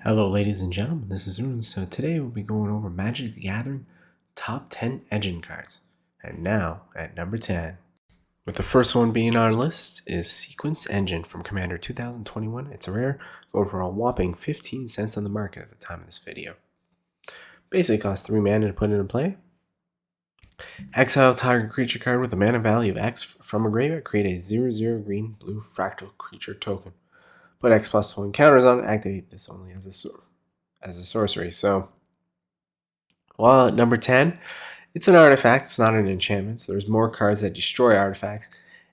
Hello ladies and gentlemen, this is Rune. So today we'll be going over Magic the Gathering top 10 engine cards. And now at number 10. With the first one being on our list is Sequence Engine from Commander 2021. It's a rare, going for a whopping 15 cents on the market at the time of this video. Basically costs 3 mana to put into play. Exile target creature card with a mana value of X from a graveyard. Create a 0/0 green blue fractal creature token. Put X+1 counters on it. Activate this only as a sorcery. So, while at number 10, it's an artifact. It's not an enchantment. So there's more cards that destroy artifacts,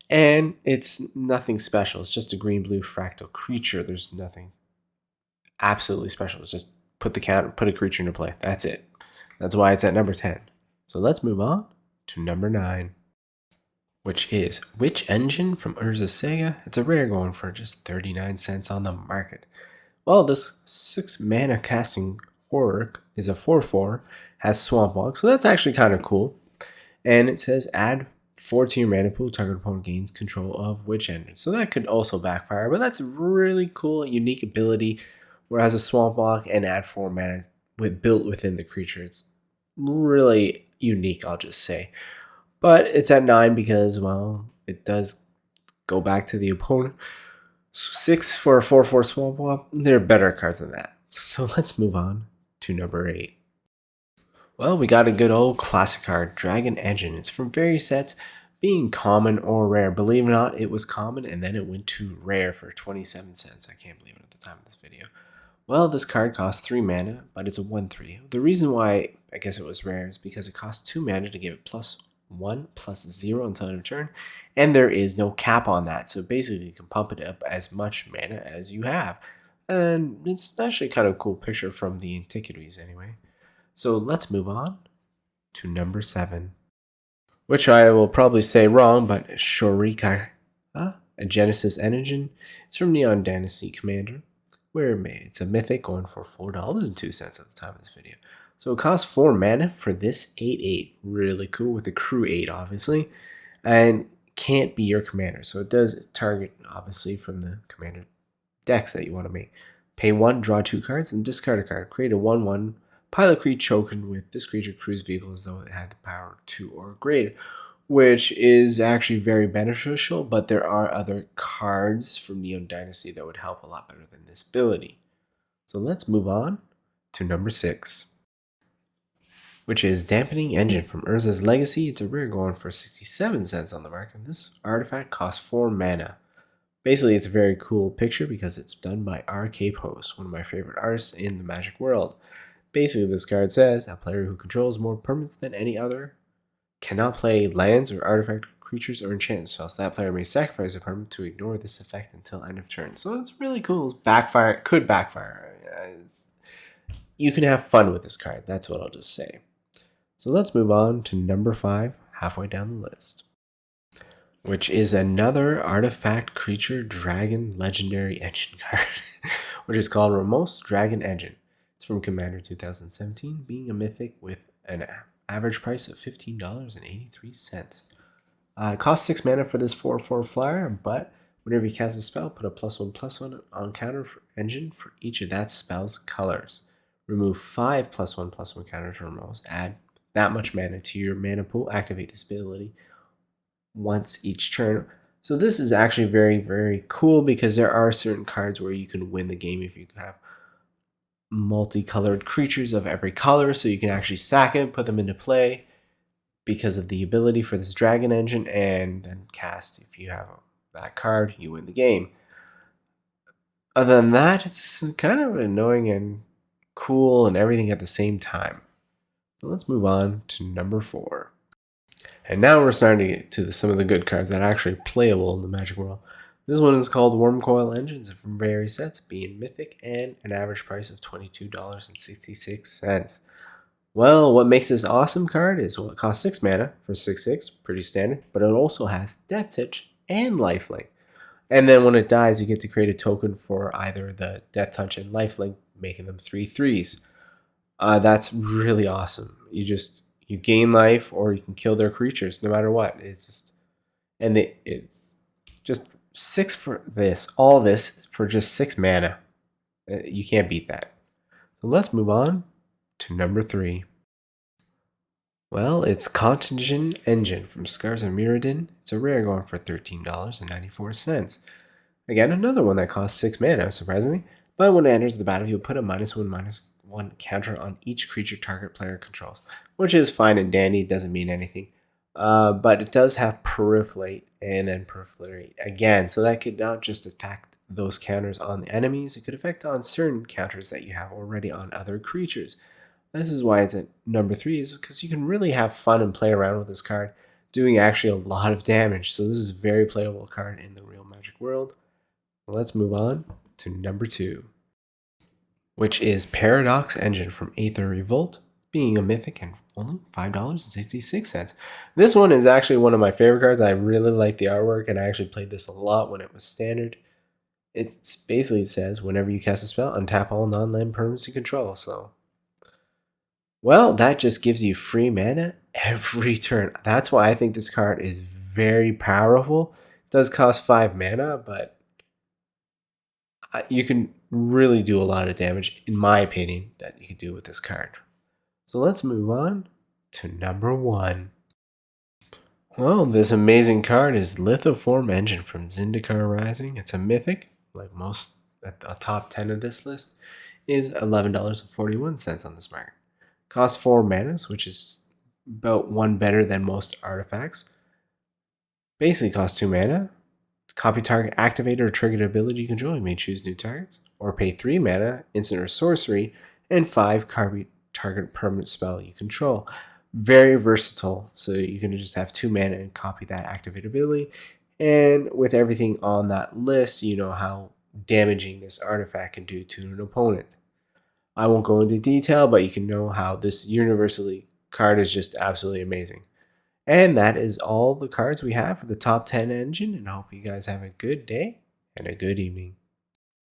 and it's nothing special. It's just a green-blue fractal creature. There's nothing absolutely special. It's just put a creature into play. That's it. That's why it's at number 10. So let's move on to number 9. Which is Witch Engine from Urza's Saga. It's a rare going for just 39 cents on the market. Well, this 6 mana casting horror is a 4/4, has Swamp Walk, so that's actually kind of cool. And it says add 4 to your mana pool, target opponent gains control of Witch Engine. So that could also backfire, but that's a really cool, unique ability where it has a Swamp Walk and add 4 mana built within the creature. It's really unique, I'll just say. But it's at 9 because, well, it does go back to the opponent. 6 for a 4/4 Swamp Walk. There are better cards than that. So let's move on to number 8. Well, we got a good old classic card, Dragon Engine. It's from various sets, being common or rare. Believe it or not, it was common and then it went to rare for 27 cents. I can't believe it at the time of this video. Well, this card costs 3 mana, but it's a 1/3. The reason why I guess it was rare is because it costs 2 mana to give it +1/+0 until end of turn, and there is no cap on that. So basically, you can pump it up as much mana as you have. And it's actually kind of a cool picture from the Antiquities anyway. So let's move on to number 7, which I will probably say wrong, but Shorika, a Genesis Engine. It's from Neon Dynasty Commander, where it's a mythic going for $4.02 at the time of this video. So it costs 4 mana for this 8/8. Really cool with the crew 8, obviously. And can't be your commander. So it does target, obviously, from the commander decks that you want to make. Pay 1, draw 2 cards, and discard a card. Create a 1/1 pilot creature token with this creature cruise vehicle as though it had the power 2 or greater, which is actually very beneficial, but there are other cards from Neon Dynasty that would help a lot better than this ability. So let's move on to number 6. Which is Dampening Engine from Urza's Legacy. It's a rare going for 67 cents on the market. This artifact costs 4 mana. Basically, it's a very cool picture because it's done by RK Post, one of my favorite artists in the Magic world. Basically, this card says, a player who controls more permanents than any other cannot play lands or artifact creatures or enchantment spells. That player may sacrifice a permanent to ignore this effect until end of turn. So it's really cool. Backfire, could backfire. You can have fun with this card. That's what I'll just say. So let's move on to number 5, halfway down the list, which is another artifact creature dragon legendary engine card, which is called Ramos Dragon Engine. It's from Commander 2017, being a mythic with an average price of $15.83. It costs 6 mana for this 4/4 flyer, but whenever you cast a spell, put a +1/+1 on counter for engine for each of that spell's colors. Remove 5 +1/+1 counters from Ramos. Add that much mana to your mana pool. Activate this ability once each turn. So this is actually very, very cool because there are certain cards where you can win the game if you have multicolored creatures of every color. So you can actually sack it, put them into play because of the ability for this Dragon Engine, and then cast. If you have that card, you win the game. Other than that, it's kind of annoying and cool and everything at the same time. So let's move on to number 4. And now we're starting to get to some of the good cards that are actually playable in the Magic world. This one is called Wormcoil Engines from various sets, being mythic, and an average price of $22.66. Well, what makes this awesome card is, well, it costs 6 mana for 6/6, pretty standard, but it also has Death Touch and Lifelink. And then when it dies, you get to create a token for either the Death Touch and Lifelink, making them 3/3s. That's really awesome. You gain life, or you can kill their creatures, no matter what. It's just 6 for this. All this for just 6 mana. You can't beat that. So let's move on to number 3. Well, it's Contingent Engine from Scars of Mirrodin. It's a rare going for $13.94. Again, another one that costs 6 mana, surprisingly. But when it enters the battlefield, put a -1/-1 counter on each creature target player controls, which is fine and dandy, doesn't mean anything. But it does have Proliferate and then Proliferate again, so that could not just attack those counters on the enemies, it could affect on certain counters that you have already on other creatures. This is why it's at number 3, is because you can really have fun and play around with this card, doing actually a lot of damage. So this is a very playable card in the real Magic world. Let's move on to number 2, which is Paradox Engine from Aether Revolt, being a mythic and only $5.66. This one is actually one of my favorite cards. I really like the artwork, and I actually played this a lot when it was standard. It basically says, whenever you cast a spell, untap all non-land permanents you control. So, well, that just gives you free mana every turn. That's why I think this card is very powerful. It does cost 5 mana, but you can really do a lot of damage, in my opinion, that you can do with this card. So let's move on to number 1. Well, this amazing card is Lithoform Engine from Zendikar Rising. It's a mythic, like most at the top 10 of this list, is $11.41 on this market. Costs 4 manas, which is about 1 better than most artifacts. Basically costs 2 mana. Copy target activated or triggered ability you control. You may choose new targets, or pay 3 mana, instant or sorcery, and 5 copy target permanent spell you control. Very versatile, so you can just have 2 mana and copy that activate ability. And with everything on that list, you know how damaging this artifact can do to an opponent. I won't go into detail, but you can know how this universally card is just absolutely amazing. And that is all the cards we have for the top 10 engine, and I hope you guys have a good day and a good evening.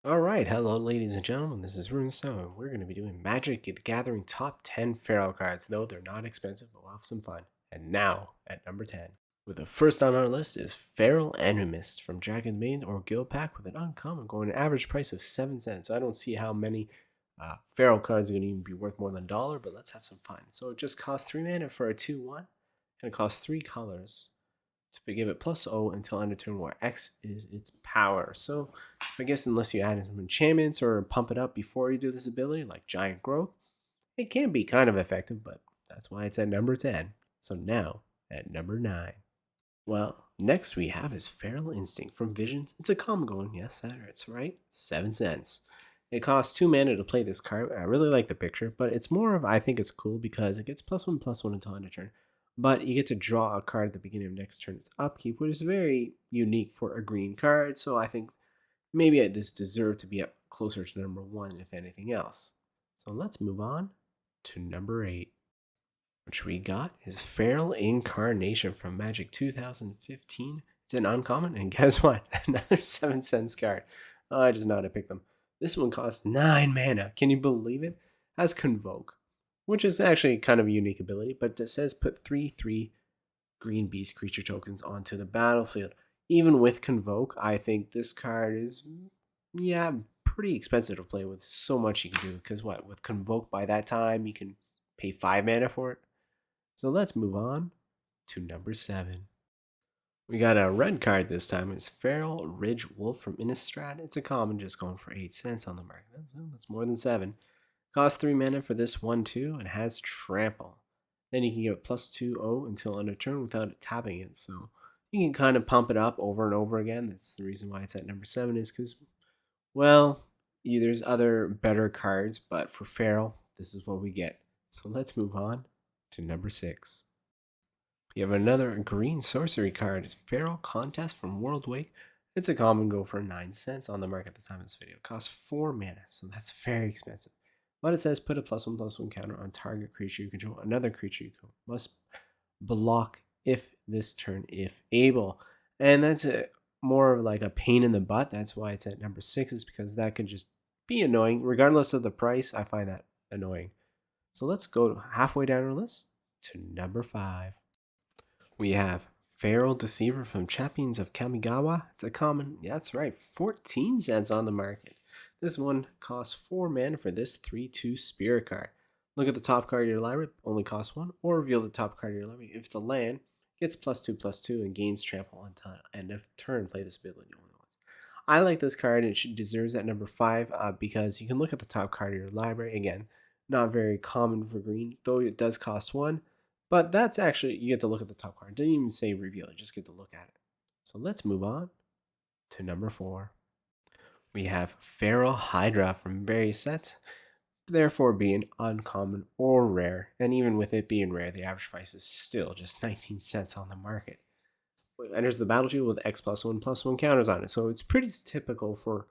Alright, hello ladies and gentlemen, this is RuneStone, and we're going to be doing Magic the Gathering top 10 Feral cards. Though they're not expensive, but we'll have some fun. And now, at number 10. With the first on our list is Feral Animist from Dragon Main or Guild Pack with an uncommon going an average price of 7 cents. I don't see how many Feral cards are going to even be worth more than $1, but let's have some fun. So it just costs 3 mana for a 2/1, and it costs 3 colors to give it +0 until end of turn, where X is its power. So I guess unless you add in some enchantments or pump it up before you do this ability, like Giant Growth, it can be kind of effective, but that's why it's at number 10. So now, at number 9. Well, next we have is Feral Instinct from Visions. It's a common going, yes, that's right, 7 cents. It costs 2 mana to play this card. I really like the picture, but it's more of, I think it's cool because it gets +1/+1 until end of turn. But you get to draw a card at the beginning of next turn's upkeep, which is very unique for a green card. So I think maybe this deserved to be up closer to number 1, if anything else. So let's move on to number 8. Which we got is Feral Incarnation from Magic 2015. It's an uncommon, and guess what? Another 7 cents card. Oh, I just know how to pick them. This one costs 9 mana. Can you believe it? Has Convoke, which is actually kind of a unique ability, but it says put 3/3 green beast creature tokens onto the battlefield. Even with Convoke, I think this card is, yeah, pretty expensive to play with. So much you can do, because what? With Convoke, by that time, you can pay 5 mana for it. So let's move on to number 7. We got a red card this time. It's Feral Ridge Wolf from Innistrad. It's a common, just going for 8 cents on the market. That's more than 7. Costs 3 mana for this 1/2 and has Trample. Then you can give it +2/0 until end of turn without it tapping it. So you can kind of pump it up over and over again. That's the reason why it's at number 7, is because, well, there's other better cards, but for Feral, this is what we get. So let's move on to number 6. We have another green sorcery card. It's Feral Contest from World Wake. It's a common, go for 9 cents on the market at the time of this video. It costs 4 mana, so that's very expensive. But it says put a +1/+1 counter on target creature you control. Another creature you control must block if this turn, if able. And that's more of like a pain in the butt. That's why it's at number 6, is because that could just be annoying. Regardless of the price, I find that annoying. So let's go halfway down our list to number 5. We have Feral Deceiver from Champions of Kamigawa. It's a common, yeah, that's right, 14 cents on the market. This one costs 4 mana for this 3/2 Spirit card. Look at the top card of your library, only costs 1, or reveal the top card of your library. If it's a land, gets +2/+2 and gains trample on end of turn. Play this ability only once. I like this card and it deserves at number 5 because you can look at the top card of your library. Again, not very common for green, though it does cost 1. But that's actually, you get to look at the top card. It didn't even say reveal, you just get to look at it. So let's move on to number 4. We have Feral Hydra from various sets, therefore being uncommon or rare, and even with it being rare, the average price is still just 19 cents on the market. It enters the battlefield with X+1/+1 counters on it, so it's pretty typical for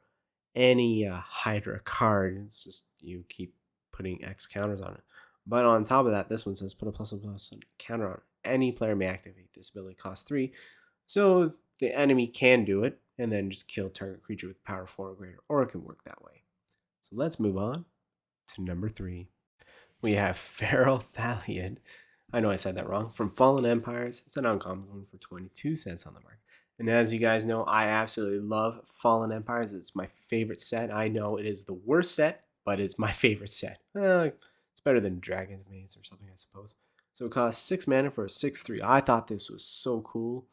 any Hydra card. It's just you keep putting X counters on it. But on top of that, this one says put a +1/+1 counter on it. Any player may activate this ability, costs 3, so the enemy can do it and then just kill target creature with power 4 or greater, or it can work that way. So let's move on to number 3. We have Feral Thaliad. I know I said that wrong. From Fallen Empires. It's an uncommon one for 22 cents on the market. And as you guys know, I absolutely love Fallen Empires. It's my favorite set. I know it is the worst set, but it's my favorite set. It's better than Dragon's Maze or something, I suppose. So it costs 6 mana for a 6/3. I thought this was so cool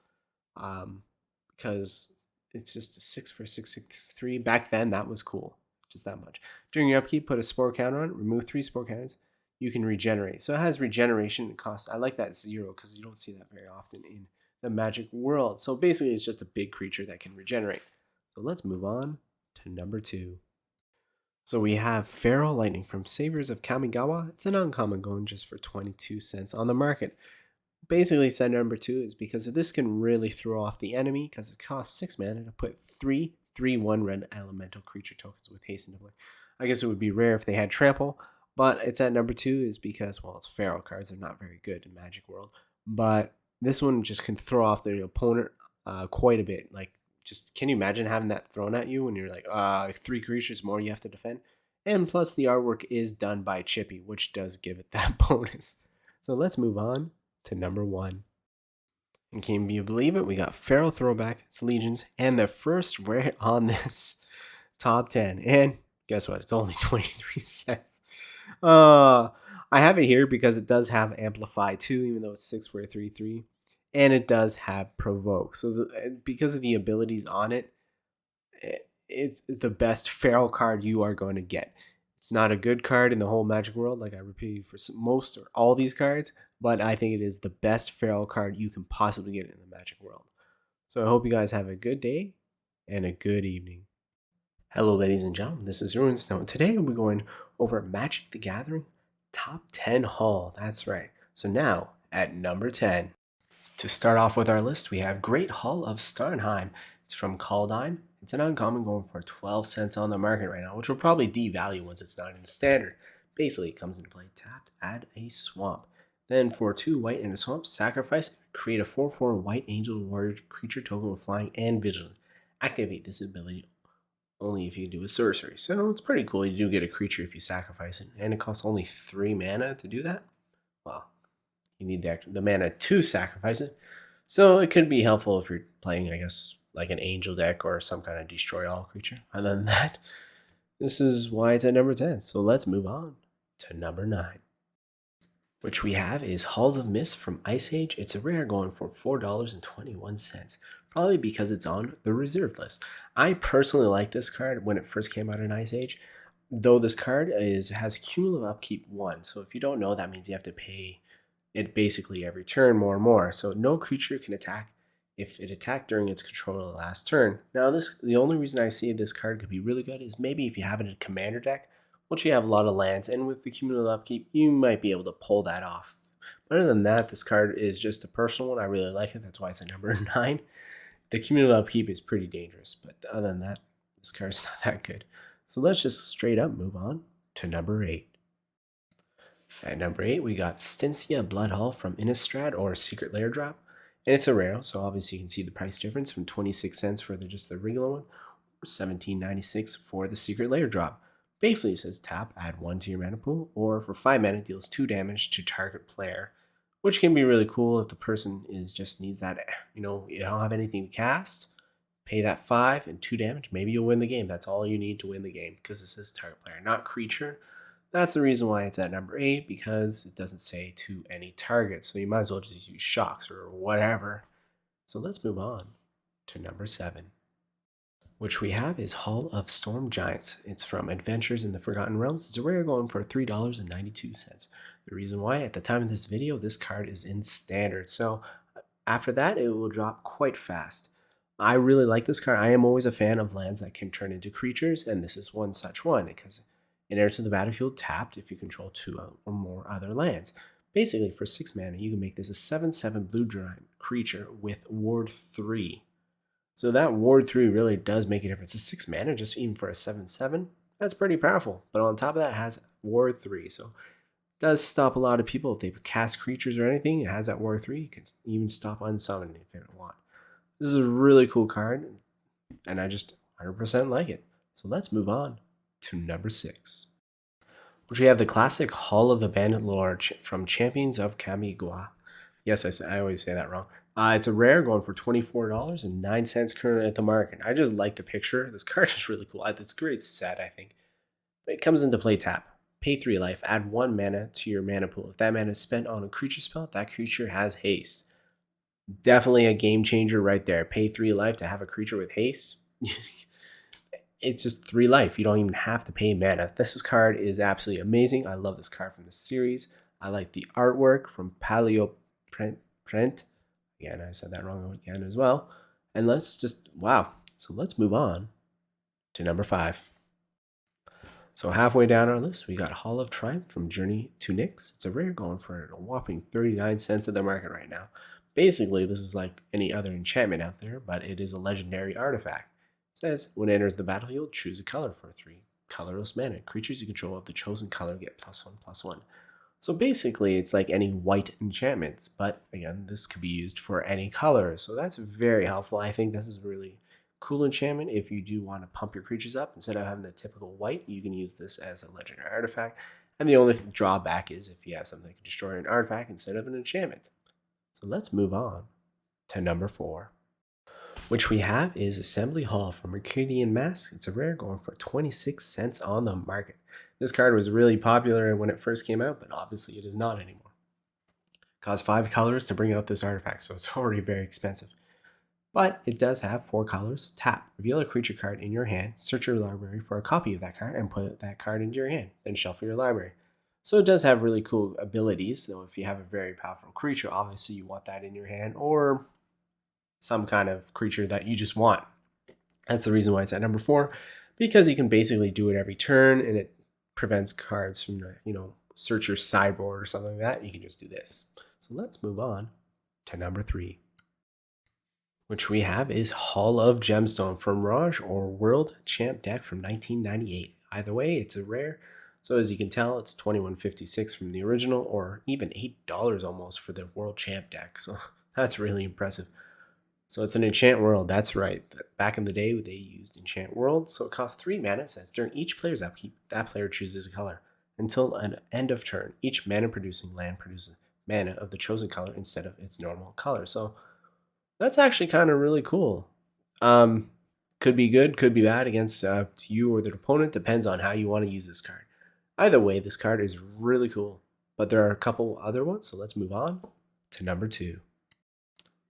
because it's just a 6 for 6/3. Back then, that was cool. Just that much. During your upkeep, put a spore counter on it. Remove 3 spore counters. You can regenerate. So it has regeneration cost. I like that 0 because you don't see that very often in the Magic world. So basically, it's just a big creature that can regenerate. So let's move on to number 2. So we have Feral Lightning from Saviors of Kamigawa. It's an uncommon going just for 22 cents on the market. Basically, set number 2 is because this can really throw off the enemy because it costs 6 mana to put 3/3/1 red elemental creature tokens with haste into play. I guess it would be rare if they had trample, but it's at number 2 is because, well, it's feral cards. They're not very good in Magic World. But this one just can throw off the opponent quite a bit. Like, just can you imagine having that thrown at you when you're like 3 creatures more you have to defend? And plus, the artwork is done by Chippy, which does give it that bonus. So let's move on to number 1. And can you believe it? We got Feral Throwback, it's Legions, and the first rare on this top 10. And guess what? It's only 23 cents. I have it here because it does have Amplify too, even though it's 6 for a 3/3. And it does have Provoke. So because of the abilities on it, it's the best feral card you are going to get. It's not a good card in the whole Magic world, like I repeat for most or all these cards, but I think it is the best feral card you can possibly get in the Magic world. So I hope you guys have a good day and a good evening. Hello, ladies and gentlemen, this is Ruins. Now, today we're going over Magic the Gathering Top 10 Haul. That's right. So now, at number 10. To start off with our list, we have Great Hall of Sternheim. It's from Kaldheim. It's an uncommon going for 12 cents on the market right now, which will probably devalue once it's not in standard. Basically, it comes into play tapped, add a swamp. Then for 2 white and a swamp, sacrifice, create a 4/4 white angel warrior creature token with flying and vigilance. Activate this ability only if you do a sorcery. So it's pretty cool. You do get a creature if you sacrifice it, and it costs only 3 mana to do that. Well, you need the mana to sacrifice it. So it could be helpful if you're playing, I guess, like an angel deck or some kind of destroy all creature. Other than that, this is why it's at number 10. So let's move on to number 9. Which we have is Halls of Mist from Ice Age. It's a rare going for $4.21. Probably because it's on the reserved list. I personally like this card when it first came out in Ice Age. Though this card has cumulative upkeep 1. So if you don't know, that means you have to pay it basically every turn more and more. So no creature can attack if it attacked during its control of the last turn. Now the only reason I see this card could be really good is maybe if you have it in a commander deck, which you have a lot of lands, and with the cumulative upkeep, you might be able to pull that off. But other than that, this card is just a personal one. I really like it. That's why it's at number 9. The cumulative upkeep is pretty dangerous, but other than that, this card's not that good. So let's just straight up move on to number 8. At number 8, we got Styncia Bloodhall from Innistrad or Secret Lair Drop. And it's a rare, so obviously you can see the price difference from 26 cents for just the regular one, or $17.96 for the Secret Lair Drop. Basically, it says tap, add 1 to your mana pool, or for 5 mana, deals 2 damage to target player, which can be really cool if the person just needs that, you don't have anything to cast, Pay that 5 and 2 damage. Maybe you'll win the game. That's all you need to win the game because this is target player, not creature. That's the reason why it's at number 8, because it doesn't say to any target. So you might as well just use shocks or whatever. So let's move on to number 7, which we have is Hall of Storm Giants. It's from Adventures in the Forgotten Realms. It's a rare going for $3.92. The reason why, at the time of this video, this card is in standard. So after that, it will drop quite fast. I really like this card. I am always a fan of lands that can turn into creatures, and this is one such one because it enters the battlefield tapped if you control 2 or more other lands. Basically, for 6 mana, you can make this a 7/7 blue giant creature with Ward 3. So that Ward 3 really does make a difference. It's 6 mana, just even for a 7/7, that's pretty powerful. But on top of that, it has Ward 3, so it does stop a lot of people if they cast creatures or anything. It has that Ward 3. You can even stop unsummoning if you don't want. This is a really cool card, and I just 100% like it. So let's move on to number 6, which we have the classic Hall of the Bandit Lord from Champions of Kamigawa. Yes, I always say that wrong. It's a rare going for $24.09 currently at the market. I just like the picture. This card is really cool. It's a great set, I think. But it comes into play tap. Pay 3 life, add 1 mana to your mana pool. If that mana is spent on a creature spell, that creature has haste. Definitely a game changer right there. Pay 3 life to have a creature with haste. It's just 3 life. You don't even have to pay mana. This card is absolutely amazing. I love this card from the series. I like the artwork from Paleo Print. Again, I said that wrong again as well. And wow. So let's move on to number 5. So halfway down our list, we got Hall of Triumph from Journey to Nyx. It's a rare going for a whopping 39 cents at the market right now. Basically, this is like any other enchantment out there, but it is a legendary artifact. It says, when it enters the battlefield, choose a color for 3 colorless mana. Creatures you control of the chosen color get +1/+1. So basically, it's like any white enchantments, but again, this could be used for any color. So that's very helpful. I think this is really cool enchantment. If you do want to pump your creatures up, instead of having the typical white, you can use this as a legendary artifact. And the only drawback is if you have something that can destroy an artifact instead of an enchantment. So let's move on to number 4, which we have is Assembly Hall from Mercadian Mask. It's a rare going for 26 cents on the market. This card was really popular when it first came out, but obviously it is not anymore. It costs 5 colors to bring out this artifact, so it's already very expensive. But it does have 4 colors. Tap, reveal a creature card in your hand, search your library for a copy of that card, and put that card into your hand, then shuffle your library. So it does have really cool abilities. So if you have a very powerful creature, obviously you want that in your hand, or some kind of creature that you just want. That's the reason why it's at number 4, because you can basically do it every turn, and it prevents cards from, search your sideboard or something like that. You can just do this. So let's move on to number 3, which we have is Hall of Gemstone from Raj or World Champ deck from 1998. Either way, it's a rare. So as you can tell, it's $21.56 from the original, or even $8 almost for the World Champ deck. So that's really impressive. So it's an Enchant World, that's right. Back in the day, they used Enchant World. So it costs 3 mana. It says during each player's upkeep, that player chooses a color. Until an end of turn, each mana-producing land produces mana of the chosen color instead of its normal color. So that's actually kind of really cool. Could be good, could be bad against you or the opponent. Depends on how you want to use this card. Either way, this card is really cool. But there are a couple other ones, so let's move on to number 2,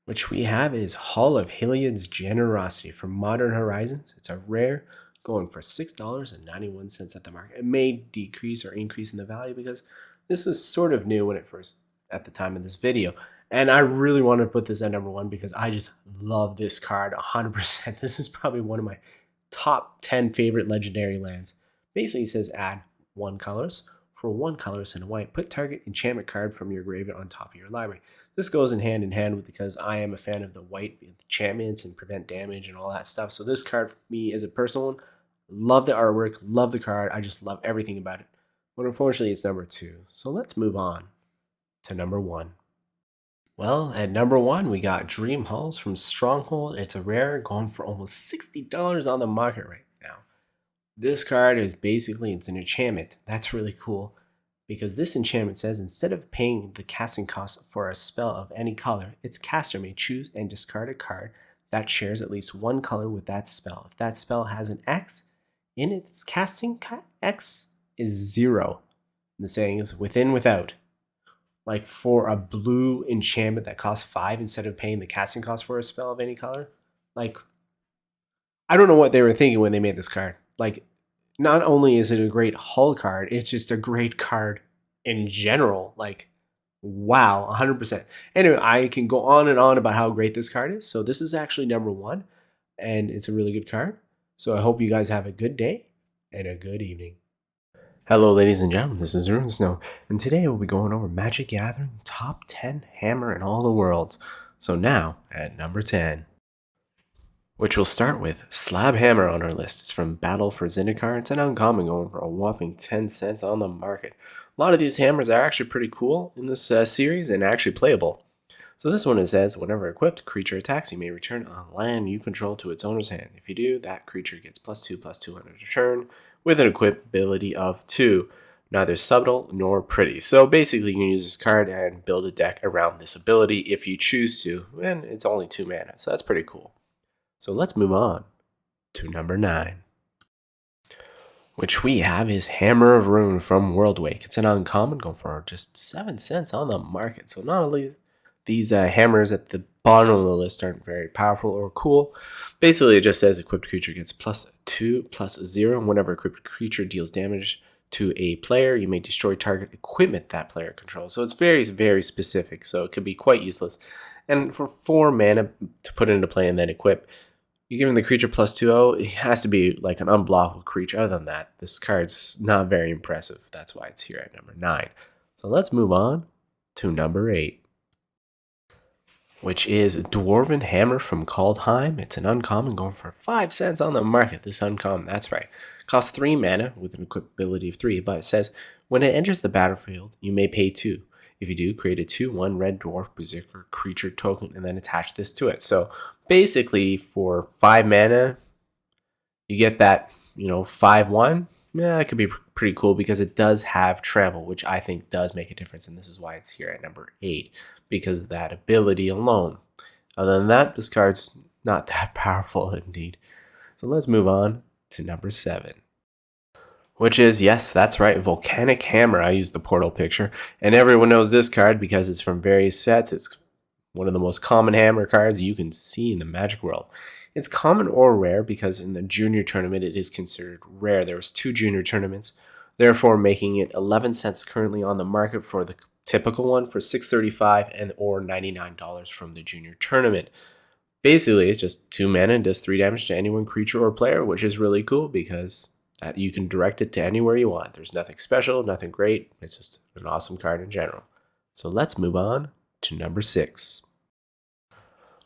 which we have is Hall of Heliod's Generosity from Modern Horizons. It's a rare going for $6.91 at the market. It may decrease or increase in the value because this is sort of new at the time of this video. And I really want to put this at number 1 because I just love this card 100%. This is probably one of my top 10 favorite legendary lands. Basically, it says add 1 colors. For 1 colorless and a white, put target enchantment card from your graveyard on top of your library. This goes in hand with because I am a fan of the white enchantments and prevent damage and all that stuff. So this card for me is a personal one. Love the artwork, love the card. I just love everything about it. But unfortunately, it's number 2. So let's move on to number 1. Well, at number 1, we got Dream Halls from Stronghold. It's a rare going for almost $60 on the market right now. This card is basically, it's an enchantment. That's really cool because this enchantment says instead of paying the casting cost for a spell of any color, its caster may choose and discard a card that shares at least one color with that spell. If that spell has an X in its casting, X is 0. And the saying is within, without. Like for a blue enchantment that costs 5 instead of paying the casting cost for a spell of any color. Like, I don't know what they were thinking when they made this card. Like, not only is it a great hull card, it's just a great card in general. Like, wow, 100%. Anyway, I can go on and on about how great this card is. So this is actually number 1, and it's a really good card. So I hope you guys have a good day and a good evening. Hello, ladies and gentlemen, this is Rune Snow, and today we'll be going over Magic Gathering Top 10 Hammer in all the worlds. So now, at number 10, which we'll start with Slab Hammer on our list. It's from Battle for Zendikar. It's an uncommon going for a whopping 10 cents on the market. A lot of these hammers are actually pretty cool in this series and actually playable. So this one, it says, whenever equipped, creature attacks, you may return a land you control to its owner's hand. If you do, that creature gets +2/+2 on its turn with an equip ability of 2. Neither subtle nor pretty. So basically, you can use this card and build a deck around this ability if you choose to, and it's only 2 mana, so that's pretty cool. So let's move on to number 9, which we have is Hammer of Rune from Worldwake. It's an uncommon going for just 7 cents on the market. So not only these hammers at the bottom of the list aren't very powerful or cool. Basically, it just says equipped creature gets +2/+0. Whenever equipped creature deals damage to a player, you may destroy target equipment that player controls. So it's very, very specific. So it could be quite useless. And for 4 mana to put into play and then equip, you're giving the creature +2/0. It has to be like an unblockable creature. Other than that, this card's not very impressive. That's why it's here at number 9. So let's move on to number 8, which is Dwarven Hammer from Kaldheim. It's an uncommon going for 5 cents on the market. This uncommon, that's right. Costs 3 mana with an equip ability of 3, but it says, when it enters the battlefield, you may pay 2. If you do, create a 2/1 red dwarf berserker creature token and then attach this to it. So basically, for 5 mana, you get that, 5/1. Yeah, it could be pretty cool because it does have trample, which I think does make a difference, and this is why it's here at number 8, because of that ability alone. Other than that, this card's not that powerful indeed. So let's move on to number 7, which is, yes, that's right, Volcanic Hammer. I used the portal picture, and everyone knows this card because it's from various sets. It's one of the most common hammer cards you can see in the Magic world. It's common or rare because in the junior tournament it is considered rare. There was 2 junior tournaments, therefore making it 11 cents currently on the market for the typical one, for $6.35 and or $99 from the junior tournament. Basically, it's just 2 mana and does 3 damage to anyone, creature, or player, which is really cool because you can direct it to anywhere you want. There's nothing special, nothing great. It's just an awesome card in general. So let's move on to number 6,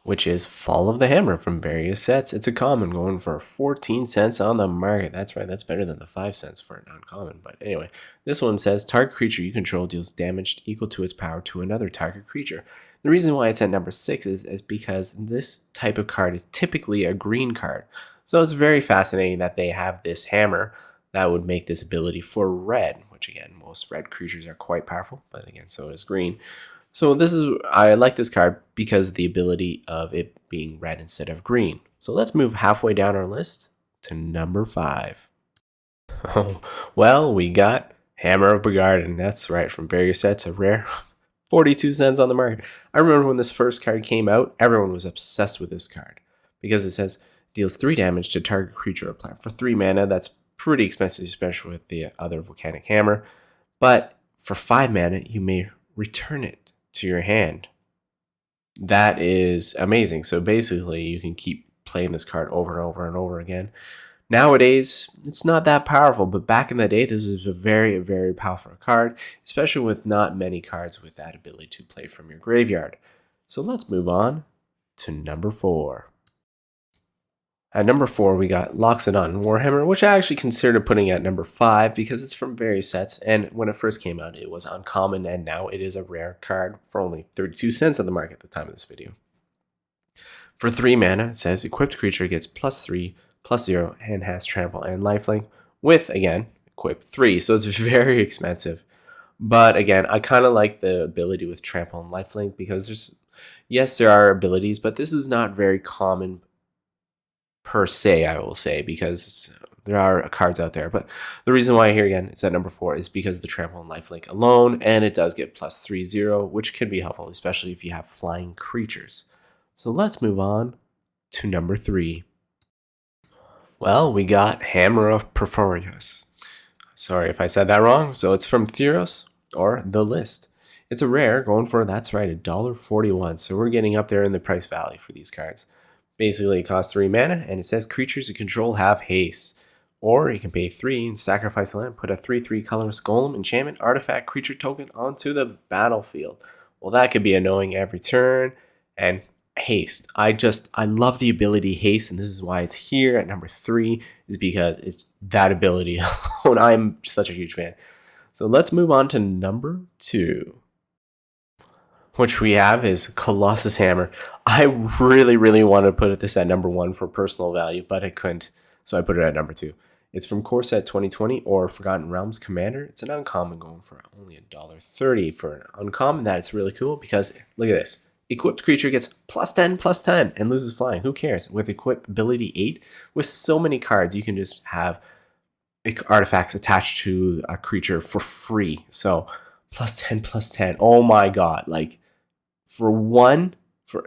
which is Fall of the Hammer from various sets. It's a common going for 14 cents on the market. That's right, that's better than the 5 cents for an uncommon. But anyway, this one says, target creature you control deals damage equal to its power to another target creature. The reason why it's at number 6 is because this type of card is typically a green card. So it's very fascinating that they have this hammer that would make this ability for red, which again, most red creatures are quite powerful, but again, so is green. So I like this card because of the ability of it being red instead of green. So let's move halfway down our list to number 5. Oh, well, we got Hammer of Begarden. That's right, from various sets, a rare 42 cents on the market. I remember when this first card came out, everyone was obsessed with this card because it says deals 3 damage to target creature or player. For 3 mana, that's pretty expensive, especially with the other Volcanic Hammer. But for 5 mana, you may return it to your hand. That is amazing. So basically, you can keep playing this card over and over and over again. Nowadays, it's not that powerful, but back in the day, this is a very, very powerful card, especially with not many cards with that ability to play from your graveyard. So let's move on to number 4. At number 4, we got Loxodon Warhammer, which I actually considered putting at number 5 because it's from various sets, and when it first came out, it was uncommon, and now it is a rare card for only 32 cents on the market at the time of this video. For 3 mana, it says equipped creature gets +3/+0 and has trample and lifelink with, again, equip 3, so it's very expensive. But again, I kind of like the ability with trample and lifelink because Yes, there are abilities, but this is not very common per se, I will say, because there are cards out there. But the reason why here again it's at number 4 is because of the trample and lifelink alone, and it does get plus 3/0, which can be helpful, especially if you have flying creatures. So let's move on to number 3. Well, we got Hammer of Perforeus. Sorry if I said that wrong. So it's from Theros, or The List. It's a rare, going for, that's right, $1.41. So we're getting up there in the price value for these cards. Basically, it costs 3 mana, and it says creatures you control have haste. Or you can pay 3 and sacrifice a land, put a 3/3 colorless golem, enchantment, artifact, creature token onto the battlefield. Well, that could be annoying every turn. And haste. I love the ability haste, and this is why it's here at number 3, is because it's that ability alone. I'm such a huge fan. So let's move on to number 2. Which we have is Colossus Hammer. I really wanted to put this at number 1 for personal value, but I couldn't, so I put it at number 2. It's from Core Set 2020 or Forgotten Realms Commander. It's an uncommon, going for only $1.30 for an uncommon. That's really cool because look at this. Equipped creature gets +10/+10 and loses flying. Who cares? With equip ability 8, with so many cards, you can just have artifacts attached to a creature for free. So +10/+10. Oh my god! Like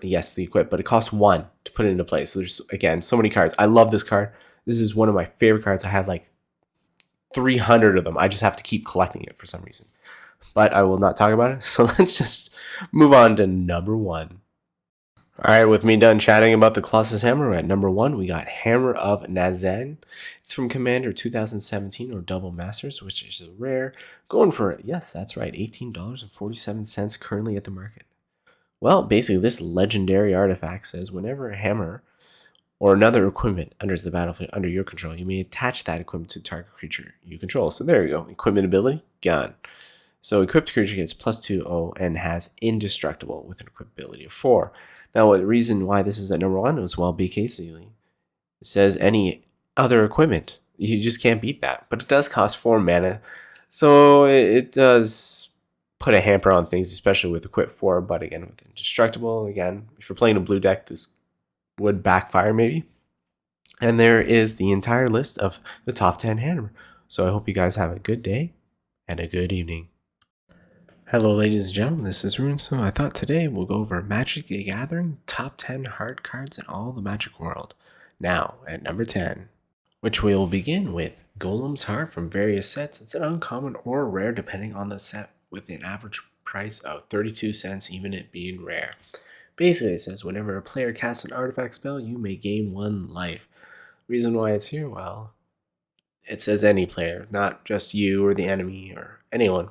yes, the equip, but it costs 1 to put it into play. So there's again so many cards. I love this card. This is one of my favorite cards. I have like 300 of them. I just have to keep collecting it for some reason. But I will not talk about it. So let's just move on to number 1. All right, with me done chatting about the Colossus Hammer, at number 1, we got Hammer of Nazan. It's from Commander 2017 or Double Masters, which is a rare. Going for it, yes, that's right, $18.47 currently at the market. Well, basically, this legendary artifact says whenever a hammer or another equipment enters the battlefield under your control, you may attach that equipment to target creature you control. So there you go, equipment ability, gone. So equipped creature gets +2/+0 and has indestructible with an equipped ability of 4. Now, the reason why this is at number 1 is, well, basically, it says any other equipment. You just can't beat that. But it does cost 4 mana. So it does put a hamper on things, especially with equip 4. But again, with indestructible, again, if you're playing a blue deck, this would backfire maybe. And there is the entire list of the top 10 hammer. So I hope you guys have a good day and a good evening. Hello ladies and gentlemen, this is Rune. So I thought today we'll go over Magic the Gathering top 10 hard cards in all the Magic world. Now, at number 10, which we will begin with Golem's Heart from various sets. It's an uncommon or rare depending on the set, with an average price of 32 cents, even it being rare. Basically, it says whenever a player casts an artifact spell, you may gain 1 life. Reason why it's here, well, it says any player, not just you or the enemy or anyone.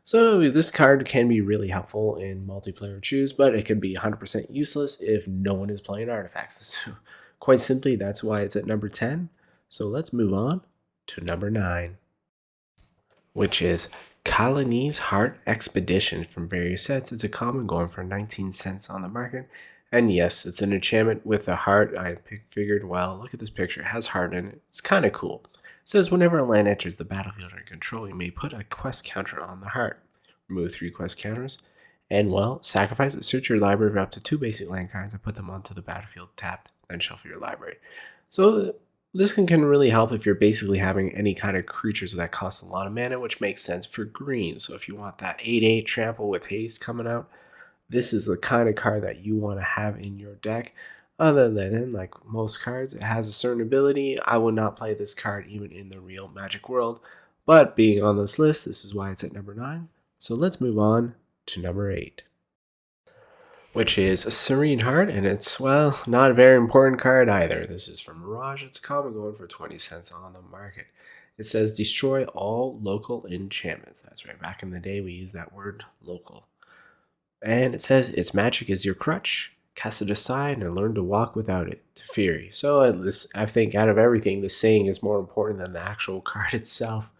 So this card can be really helpful in multiplayer choose, but it can be 100% useless if no one is playing artifacts. So quite simply, that's why it's at number 10. So let's move on to number 9, which is Kalani's Heart Expedition from various sets. It's a common, going for 19 cents on the market. And yes, it's an enchantment with a heart. I figured, well, look at this picture. It has heart in it. It's kind of cool. It says whenever a land enters the battlefield under control, you may put a quest counter on the heart. Remove 3 quest counters. And, well, sacrifice it. Search your library for up to 2 basic land cards and put them onto the battlefield tapped, then shuffle your library. So this can really help if you're basically having any kind of creatures that cost a lot of mana, which makes sense for green. So if you want that 8/8 trample with haste coming out, this is the kind of card that you want to have in your deck. Other than, like most cards, it has a certain ability. I would not play this card even in the real Magic world. But being on this list, this is why it's at number 9. So let's move on to number 8, which is a Serene Heart, and it's, well, not a very important card either. This is from Mirage. It's common, going for 20 cents on the market. It says destroy all local enchantments. That's right, back in the day we used that word local. And it says its magic is your crutch. Cast it aside and learn to walk without it to Fury. So I think out of everything, the saying is more important than the actual card itself.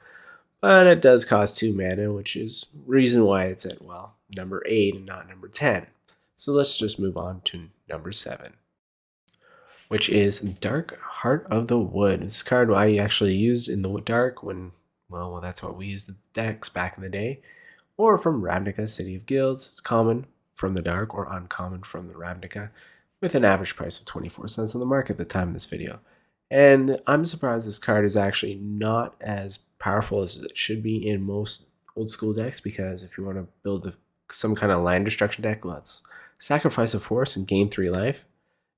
But it does cost 2 mana, which is reason why it's at, well, number 8 and not number 10. So let's just move on to number 7, which is Dark Heart of the Wood. This card I actually used in the dark when, well, that's what we used the decks back in the day. Or from Ravnica, City of Guilds. It's common from the Dark or Uncommon from the Ravnica, with an average price of 24 cents on the market at the time of this video. And I'm surprised this card is actually not as powerful as it should be in most old school decks, because if you want to build some kind of land destruction deck, let's sacrifice a force and gain 3 life.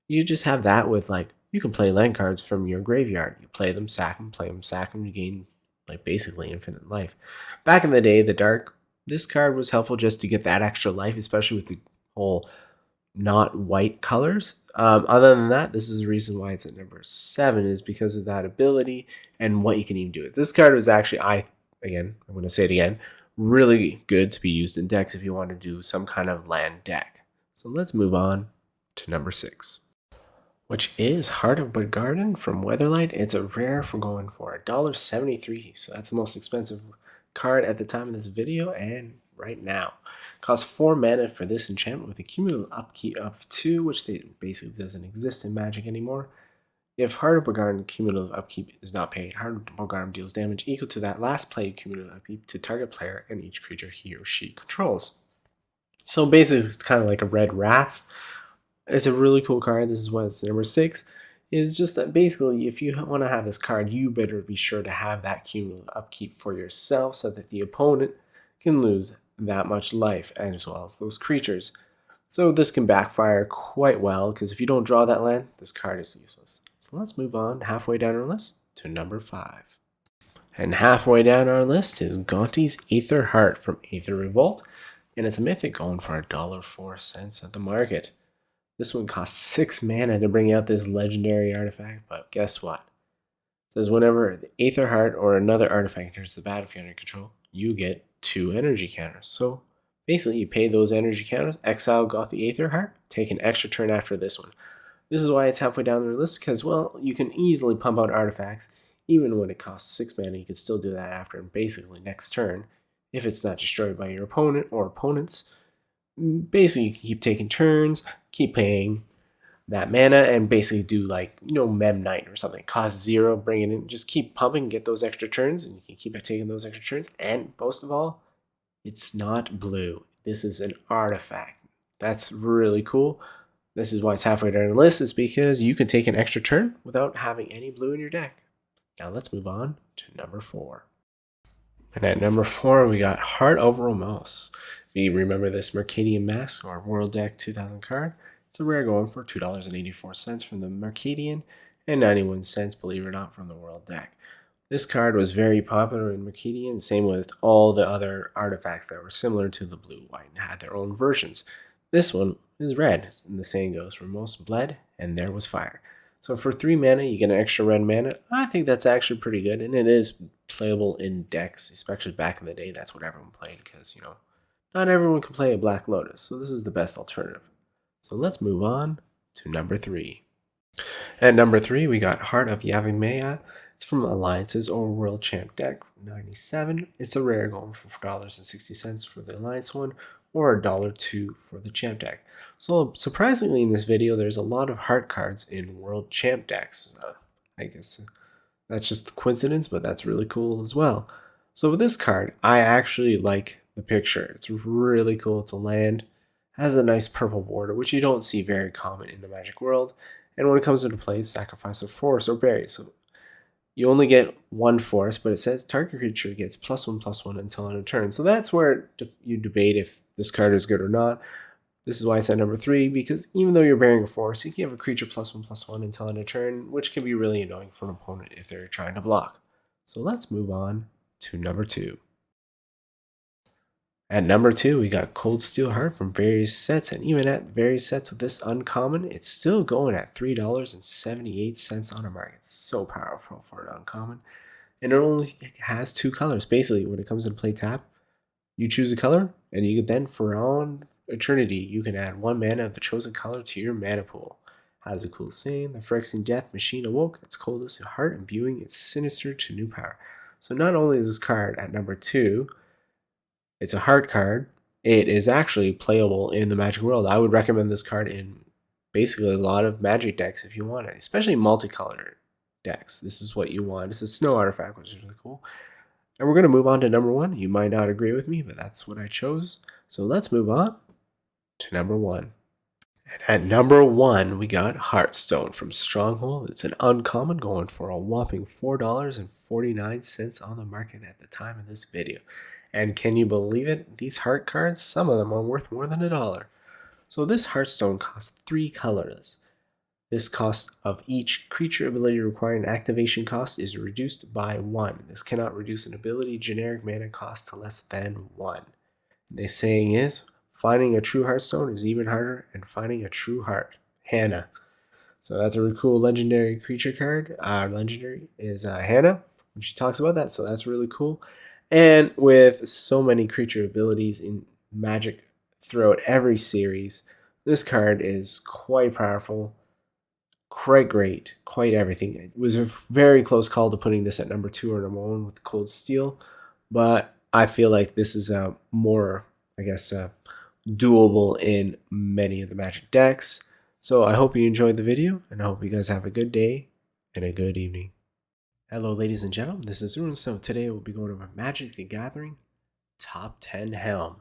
You just have that with, like, you can play land cards from your graveyard. You play them, sack them, you gain, like, basically infinite life. Back in the day, the Dark, this card was helpful just to get that extra life, especially with the whole not white colors. Other than that, this is the reason why it's at number 7, is because of that ability and what you can even do with. This card was actually, I'm going to say it again, really good to be used in decks if you want to do some kind of land deck. So let's move on to number 6, which is Heart of Woodgarden from Weatherlight. It's a rare for going for $1.73, so that's the most expensive card at the time of this video and right now. Costs 4 mana for this enchantment with a cumulative upkeep of 2, which basically doesn't exist in Magic anymore. If Heart of Woodgarden cumulative upkeep is not paid, Heart of Woodgarden deals damage equal to that last played cumulative upkeep to target player and each creature he or she controls. So basically, it's kind of like a red wrath. It's a really cool card. This is why it's number 6. Is just that basically, if you want to have this card, you better be sure to have that cumulative upkeep for yourself so that the opponent can lose that much life, as well as those creatures. So this can backfire quite well, because if you don't draw that land, this card is useless. So let's move on halfway down our list to number 5. And halfway down our list is Gonti's Aether Heart from Aether Revolt, and it's a mythic going for $1.04 at the market. This one costs 6 mana to bring out this legendary artifact, but guess what? It says whenever the Aether Heart or another artifact enters the battlefield under control, you get 2 energy counters. So basically, you pay those energy counters, exile Gonti Aether Heart, take an extra turn after this one. This is why it's halfway down the list, because, well, you can easily pump out artifacts. Even when it costs 6 mana, you can still do that after basically next turn, if it's not destroyed by your opponent or opponents. Basically, you can keep taking turns, keep paying that mana, and basically do, like, Mem Knight or something. Cost 0, bring it in, just keep pumping, get those extra turns, and you can keep taking those extra turns. And most of all, it's not blue. This is an artifact. That's really cool. This is why it's halfway down the list, is because you can take an extra turn without having any blue in your deck. Now let's move on to number 4. And at number 4, we got Heart of Romos. If you remember this Mercadian Mask or World Deck 2000 card, it's a rare going for $2.84 from the Mercadian and 91 cents, believe it or not, from the World Deck. This card was very popular in Mercadian, same with all the other artifacts that were similar to the blue-white and had their own versions. This one is red, and the saying goes, Romos bled, and there was fire. So for 3 mana, you get an extra red mana. I think that's actually pretty good, and it is playable in decks, especially back in the day. That's what everyone played, because, not everyone can play a Black Lotus, so this is the best alternative. So let's move on to number 3. At number 3, we got Heart of Yavimaya. It's from Alliance's or World Champ deck, 97. It's a rare going for $4.60 for the Alliance one, or $1.02 for the Champ deck. So surprisingly in this video, there's a lot of Heart cards in World Champ decks. I guess that's just a coincidence, but that's really cool as well. So with this card, I actually like the picture. It's really cool. It's a land, has a nice purple border, which you don't see very common in the Magic world. And when it comes into play, sacrifice a forest or berry. So you only get 1 forest, but it says target creature gets +1/+1 until end of turn. So that's where you debate if this card is good or not. This is why it's at number 3, because even though you're bearing a forest, you can have a creature +1/+1 until end of turn, which can be really annoying for an opponent if they're trying to block. So let's move on to number 2. At number 2, we got Cold Steel Heart from various sets, and even at various sets with this uncommon, it's still going at $3.78 on a market. It's so powerful for an uncommon, and it only has 2 colors. Basically, when it comes into play tap, you choose a color, and you can then, for all eternity, you can add 1 mana of the chosen color to your mana pool. Has a cool saying: the Phyrexian Death Machine awoke, its coldest heart imbuing its sinister to new power. So not only is this card at number 2, it's a Heart card, it is actually playable in the Magic world. I would recommend this card in basically a lot of Magic decks if you want it, especially multicolored decks. This is what you want. It's a snow artifact, which is really cool. And we're going to move on to number 1. You might not agree with me, but that's what I chose. So let's move on to number 1. And at number 1, we got Heartstone from Stronghold. It's an uncommon going for a whopping $4.49 on the market at the time of this video. And can you believe it? These heart cards, some of them are worth more than $1. So this Heartstone costs 3 colors. This cost of each creature ability requiring activation cost is reduced by 1. This cannot reduce an ability generic mana cost to less than 1. The saying is, finding a true Heartstone is even harder than finding a true heart. Hannah. So that's a really cool legendary creature card. Legendary is Hannah, when she talks about that, so that's really cool. And with so many creature abilities in Magic throughout every series, this card is quite powerful, quite great, quite everything. It was a very close call to putting this at number 2 or number 1 with Cold Steel, but I feel like this is more, doable in many of the Magic decks. So I hope you enjoyed the video, and I hope you guys have a good day and a good evening. Hello, ladies and gentlemen, this is Rune. So today we'll be going over Magic the Gathering Top 10 Helm.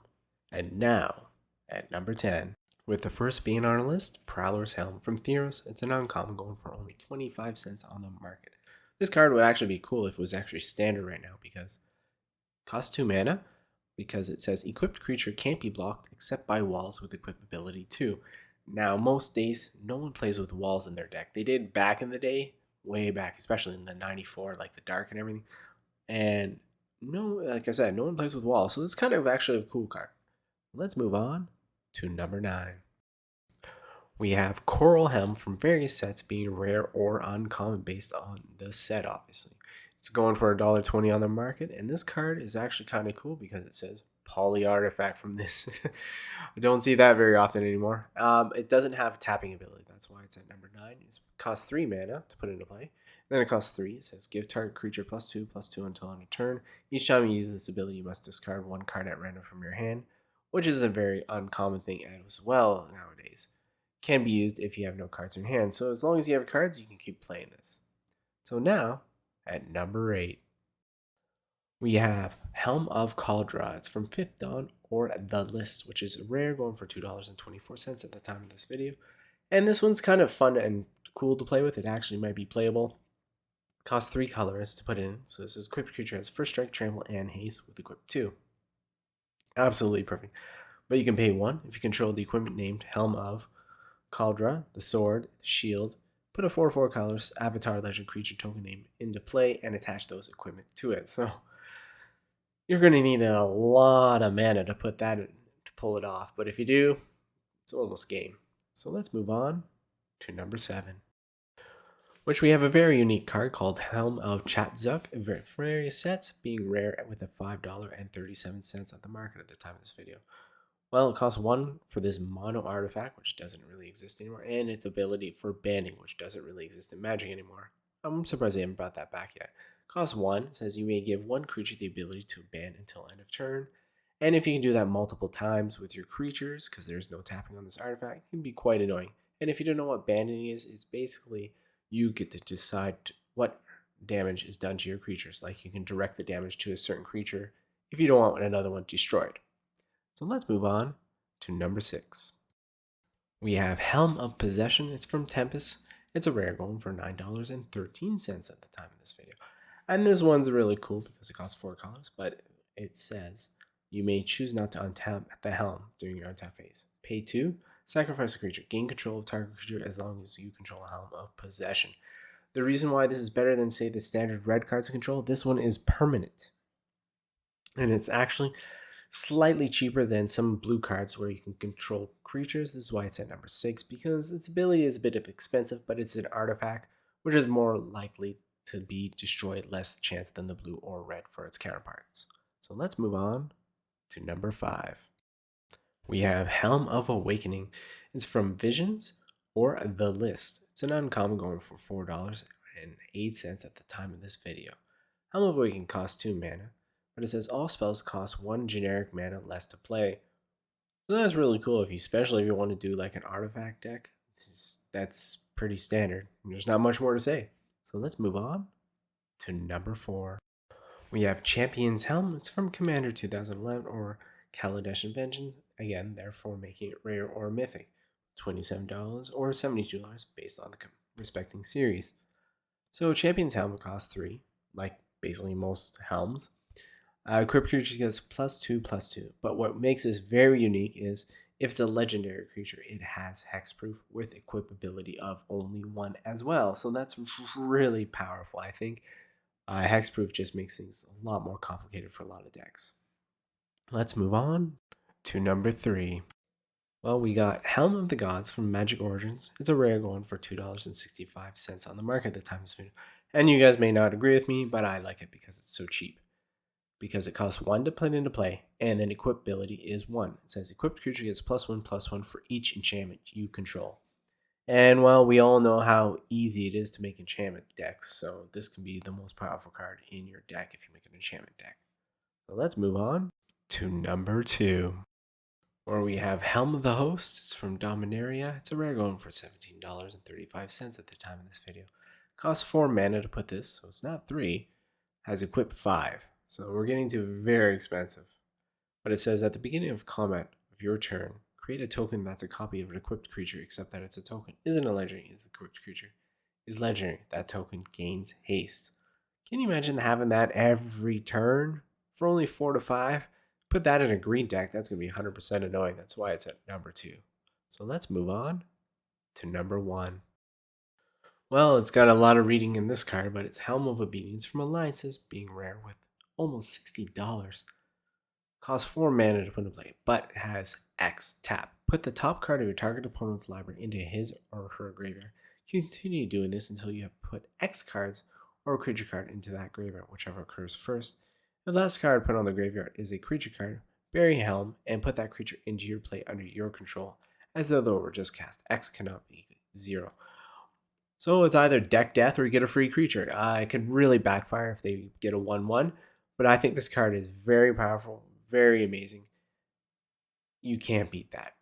And now, at number 10, with the first being on our list, Prowler's Helm from Theros. It's an uncommon going for only 25 cents on the market. This card would actually be cool if it was actually standard right now, because it costs 2 mana, because it says equipped creature can't be blocked except by walls with equip ability 2. Now, most days, no one plays with walls in their deck. They did back in the day, way back, especially in the 94, like the dark and everything. And no, like I said, no one plays with walls. So this is kind of actually a cool card. Let's move on to number 9. We have Coral Helm from various sets, being rare or uncommon based on the set, obviously. It's going for $1.20 on the market, and this card is actually kind of cool because it says Poly Artifact from this. I don't see that very often anymore. It doesn't have a tapping ability. That's why it's at number 9. It costs 3 mana to put into play. Then it costs 3. It says give target creature +2/+2 until end of turn. Each time you use this ability, you must discard 1 card at random from your hand, which is a very uncommon thing as well nowadays. Can be used if you have no cards in your hand. So as long as you have cards, you can keep playing this. So now, at number 8, we have Helm of Cauldra. It's from 5th Dawn or The List, which is rare, going for $2.24 at the time of this video. And this one's kind of fun and cool to play with. It actually might be playable. It costs 3 colors to put in. So this is equipped creature has First Strike, Trample, and Haste with equip 2. Absolutely perfect. But you can pay 1 if you control the equipment named Helm of Cauldra, the sword, the shield. Put a 4/4 colors avatar legend creature token name into play and attach those equipment to it. So you're going to need a lot of mana to put that in, to pull it off. But if you do, it's almost game. So let's move on to number 7, which we have a very unique card called Helm of Chatzuk. Various sets, being rare with a $5.37 at the market at the time of this video. Well, it costs 1 for this mono artifact, which doesn't really exist anymore, and its ability for banning, which doesn't really exist in Magic anymore. I'm surprised they haven't brought that back yet. Costs 1, says you may give 1 creature the ability to ban until end of turn, and if you can do that multiple times with your creatures, because there's no tapping on this artifact, it can be quite annoying. And if you don't know what banning is, it's basically you get to decide what damage is done to your creatures. Like you can direct the damage to a certain creature if you don't want another one destroyed. So let's move on to number 6. We have Helm of Possession. It's from Tempest. It's a rare, going for $9.13 at the time of this video. And this one's really cool because it costs 4 colors, but it says you may choose not to untap the Helm during your untap phase. Pay 2, sacrifice a creature. Gain control of target creature as long as you control a Helm of Possession. The reason why this is better than, say, the standard red cards of control, this one is permanent. And it's actually slightly cheaper than some blue cards where you can control creatures. This is why it's at number 6, because its ability is a bit expensive, but it's an artifact, which is more likely to be destroyed, less chance than the blue or red for its counterparts. So let's move on to number 5. We have Helm of Awakening. It's from Visions or The List. It's an uncommon, going for $4.08 at the time of this video. Helm of Awakening costs 2 mana. But it says all spells cost 1 generic mana less to play. So that's really cool, especially if you want to do like an artifact deck. That's pretty standard. There's not much more to say. So let's move on to number 4. We have Champion's Helm. It's from Commander 2011 or Kaladesh Vengeance, again, therefore making it rare or mythic, $27 or $72 based on the respecting series. So Champion's Helm costs 3, like basically most helms. Equipped creature gets +2/+2, but what makes this very unique is if it's a legendary creature, it has hexproof with equipability of only 1 as well. So that's really powerful, I think. Hexproof just makes things a lot more complicated for a lot of decks. Let's move on to number 3. Well, we got Helm of the Gods from Magic Origins. It's a rare going for $2.65 on the market at the time of this video. And you guys may not agree with me, but I like it because it's so cheap. Because it costs 1 to put into play, and then equipability is 1. It says equipped creature gets +1/+1 for each enchantment you control. And well, we all know how easy it is to make enchantment decks, so this can be the most powerful card in your deck if you make an enchantment deck. So let's move on to number 2, where we have Helm of the Host. It's from Dominaria. It's a rare going for $17.35 at the time of this video. Costs 4 mana to put this, so it's not 3. Has equip 5. So we're getting to very expensive. But it says at the beginning of combat of your turn, create a token that's a copy of an equipped creature, except that it's a token. Isn't a legendary, is equipped creature. Is legendary, that token gains haste. Can you imagine having that every turn for only 4 to 5? Put that in a green deck, that's going to be 100% annoying. That's why it's at number 2. So let's move on to number 1. Well, it's got a lot of reading in this card, but it's Helm of Obedience from Alliances, being rare with almost $60. Costs 4 mana to put into play, but has X tap. Put the top card of your target opponent's library into his or her graveyard. Continue doing this until you have put X cards or a creature card into that graveyard, whichever occurs first. The last card put on the graveyard is a creature card. Bury Helm and put that creature into your play under your control, as though it were just cast. X cannot be 0. So it's either deck death or you get a free creature. It could really backfire if they get a 1/1, but I think this card is very powerful, very amazing. You can't beat that.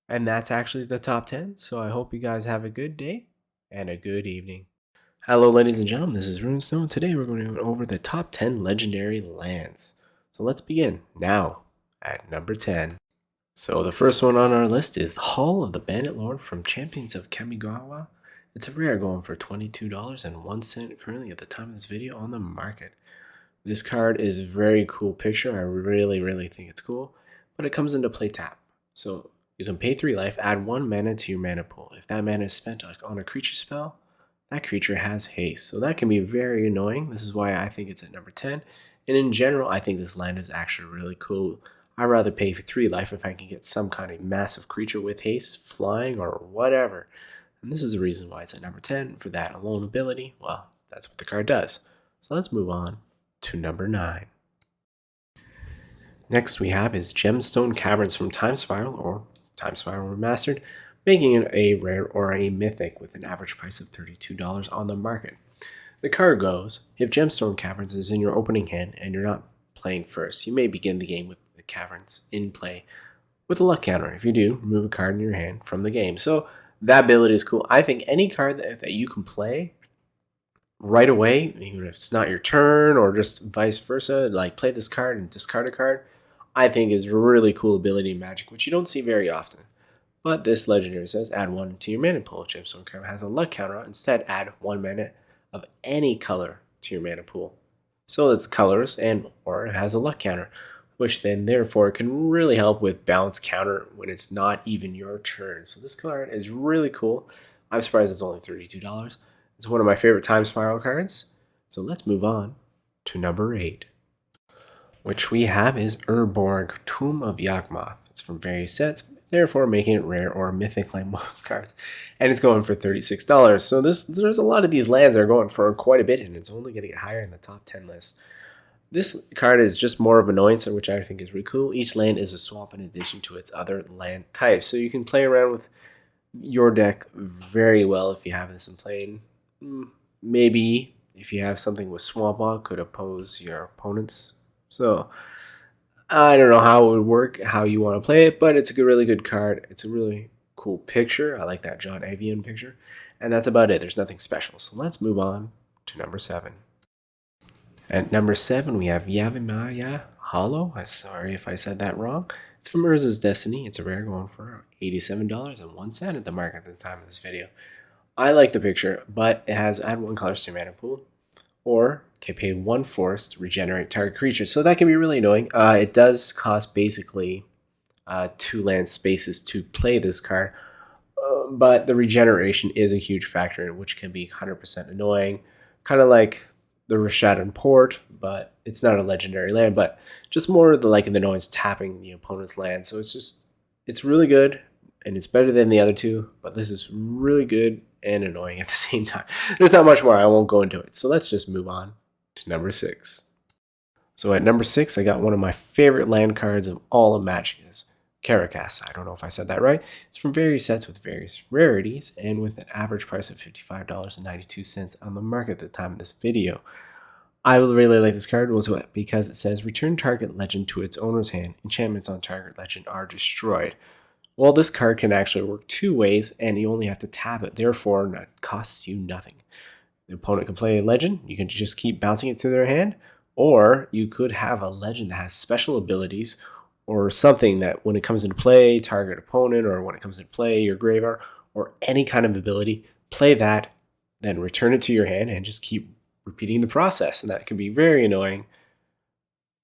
And that's actually the top 10. So I hope you guys have a good day and a good evening. Hello, ladies and gentlemen. This is Runestone. Today we're going to go over the top 10 legendary lands. So let's begin now at number 10. So the first one on our list is the Hall of the Bandit Lord from Champions of Kamigawa. It's a rare going for $22.01 currently at the time of this video on the market. This card is a very cool picture. I really think it's cool. But it comes into play tap. So you can pay 3 life, add 1 mana to your mana pool. If that mana is spent on a creature spell, that creature has haste. So that can be very annoying. This is why I think it's at number 10. And in general, I think this land is actually really cool. I'd rather pay for 3 life if I can get some kind of massive creature with haste, flying, or whatever. And this is the reason why it's at number 10. For that alone ability, well, that's what the card does. So let's move on to number 9. Next we have is Gemstone Caverns from Time Spiral, or Time Spiral Remastered, making it a rare or a mythic with an average price of $32 on the market. The card goes, if Gemstone Caverns is in your opening hand and you're not playing first, you may begin the game with the caverns in play with a luck counter. If you do, remove a card in your hand from the game. So that ability is cool. I think any card that you can play right away, even if it's not your turn or just vice versa, like play this card and discard a card, I think is a really cool ability in Magic, which you don't see very often. But this legendary says add 1 to your mana pool. Gemstone Cavern has a luck counter. Instead, add 1 mana of any color to your mana pool. So it's colors and or it has a luck counter, which then therefore can really help with balance counter when it's not even your turn. So this card is really cool. I'm surprised it's only $32. It's one of my favorite Time Spiral cards. So let's move on to number 8. Which we have is Urborg, Tomb of Yawgmoth. It's from various sets, therefore making it rare or mythic like most cards. And it's going for $36. So there's a lot of these lands that are going for quite a bit, and it's only going to get higher in the top 10 list. This card is just more of annoyance, which I think is really cool. Each land is a swamp in addition to its other land types. So you can play around with your deck very well if you have this in play. Maybe if you have something with Swamp Bog, could oppose your opponents. So I don't know how it would work, how you want to play it, but it's a really good card. It's a really cool picture. I like that John Avian picture. And that's about it. There's nothing special. So let's move on to number 7. At number 7, we have Yavimaya Hollow. I'm sorry if I said that wrong. It's from Urza's Destiny. It's a rare going for $87.01 at the market at the time of this video. I like the picture, but it has add 1 color to your mana pool, or can pay 1 force to regenerate target creature. So that can be really annoying. It does cost basically 2 land spaces to play this card, but the regeneration is a huge factor, which can be 100% annoying. Kind of like the Rashadan Port, but it's not a legendary land, but just more the noise tapping the opponent's land. So it's really good, and it's better than the other two, but this is really good and annoying at the same time. There's not much more. I won't go into it. So let's just move on to number 6. So at number 6, I got one of my favorite land cards of all of Magic. Caracas. I don't know if I said that right. It's from various sets with various rarities and with an average price of $55.92 on the market at the time of this video. I really like this card because it says return target legend to its owner's hand. Enchantments on target legend are destroyed. Well, this card can actually work 2 ways, and you only have to tap it. Therefore, it costs you nothing. The opponent can play a legend. You can just keep bouncing it to their hand, or you could have a legend that has special abilities or something that when it comes into play, target opponent, or when it comes into play, your graveyard, or any kind of ability, play that, then return it to your hand and just keep repeating the process. And that can be very annoying.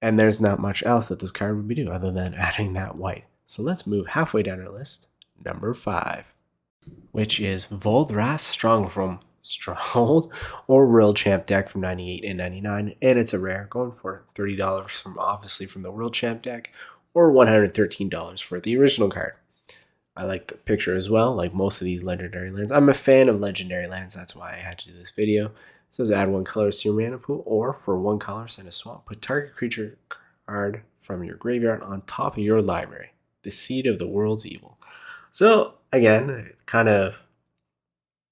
And there's not much else that this card would be doing other than adding that white. So let's move halfway down our list. Number 5, which is Voldrath Stronghold or World Champ deck from 98 and 99. And it's a rare, going for $30 from the World Champ deck, or $113 for the original card. I like the picture as well, like most of these legendary lands. I'm a fan of legendary lands, that's why I had to do this video. It says add 1 color to your mana pool, or for 1 color, send a swamp. Put target creature card from your graveyard on top of your library. The Seed of the World's Evil. So, again, it kind of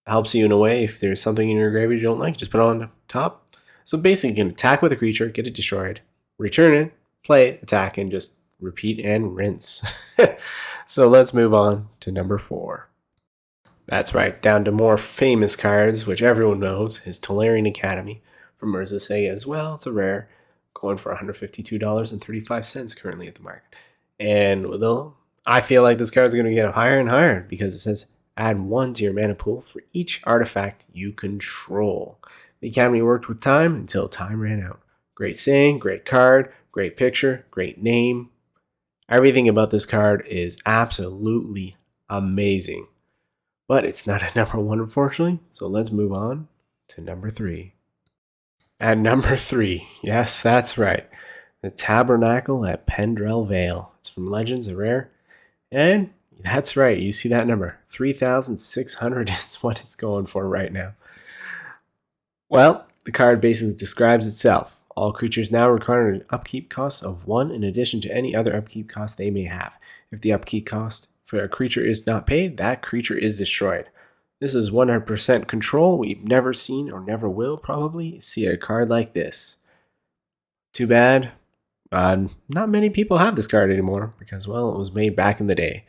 helps you in a way. If there's something in your graveyard you don't like, just put it on top. So basically, you can attack with a creature, get it destroyed, return it, play it, attack, and just repeat and rinse. So let's move on to number 4. That's right, down to more famous cards, which everyone knows, is Tolarian Academy from Urza Sega as well. It's a rare, going for $152.35 currently at the market. And I feel like this card is going to get higher and higher because it says add 1 to your mana pool for each artifact you control. The Academy worked with time until time ran out. Great saying, great card, great picture, great name. Everything about this card is absolutely amazing. But it's not at number 1, unfortunately. So let's move on to number 3. At number 3, yes, that's right, the Tabernacle at Pendrell Vale. It's from Legends, a rare. And that's right, you see that number. 3,600 is what it's going for right now. Well, the card basically describes itself. All creatures now require an upkeep cost of 1 in addition to any other upkeep cost they may have. If the upkeep cost for a creature is not paid, that creature is destroyed. This is 100% control. We've never seen, or never will probably, see a card like this. Too bad. Not many people have this card anymore because, well, it was made back in the day.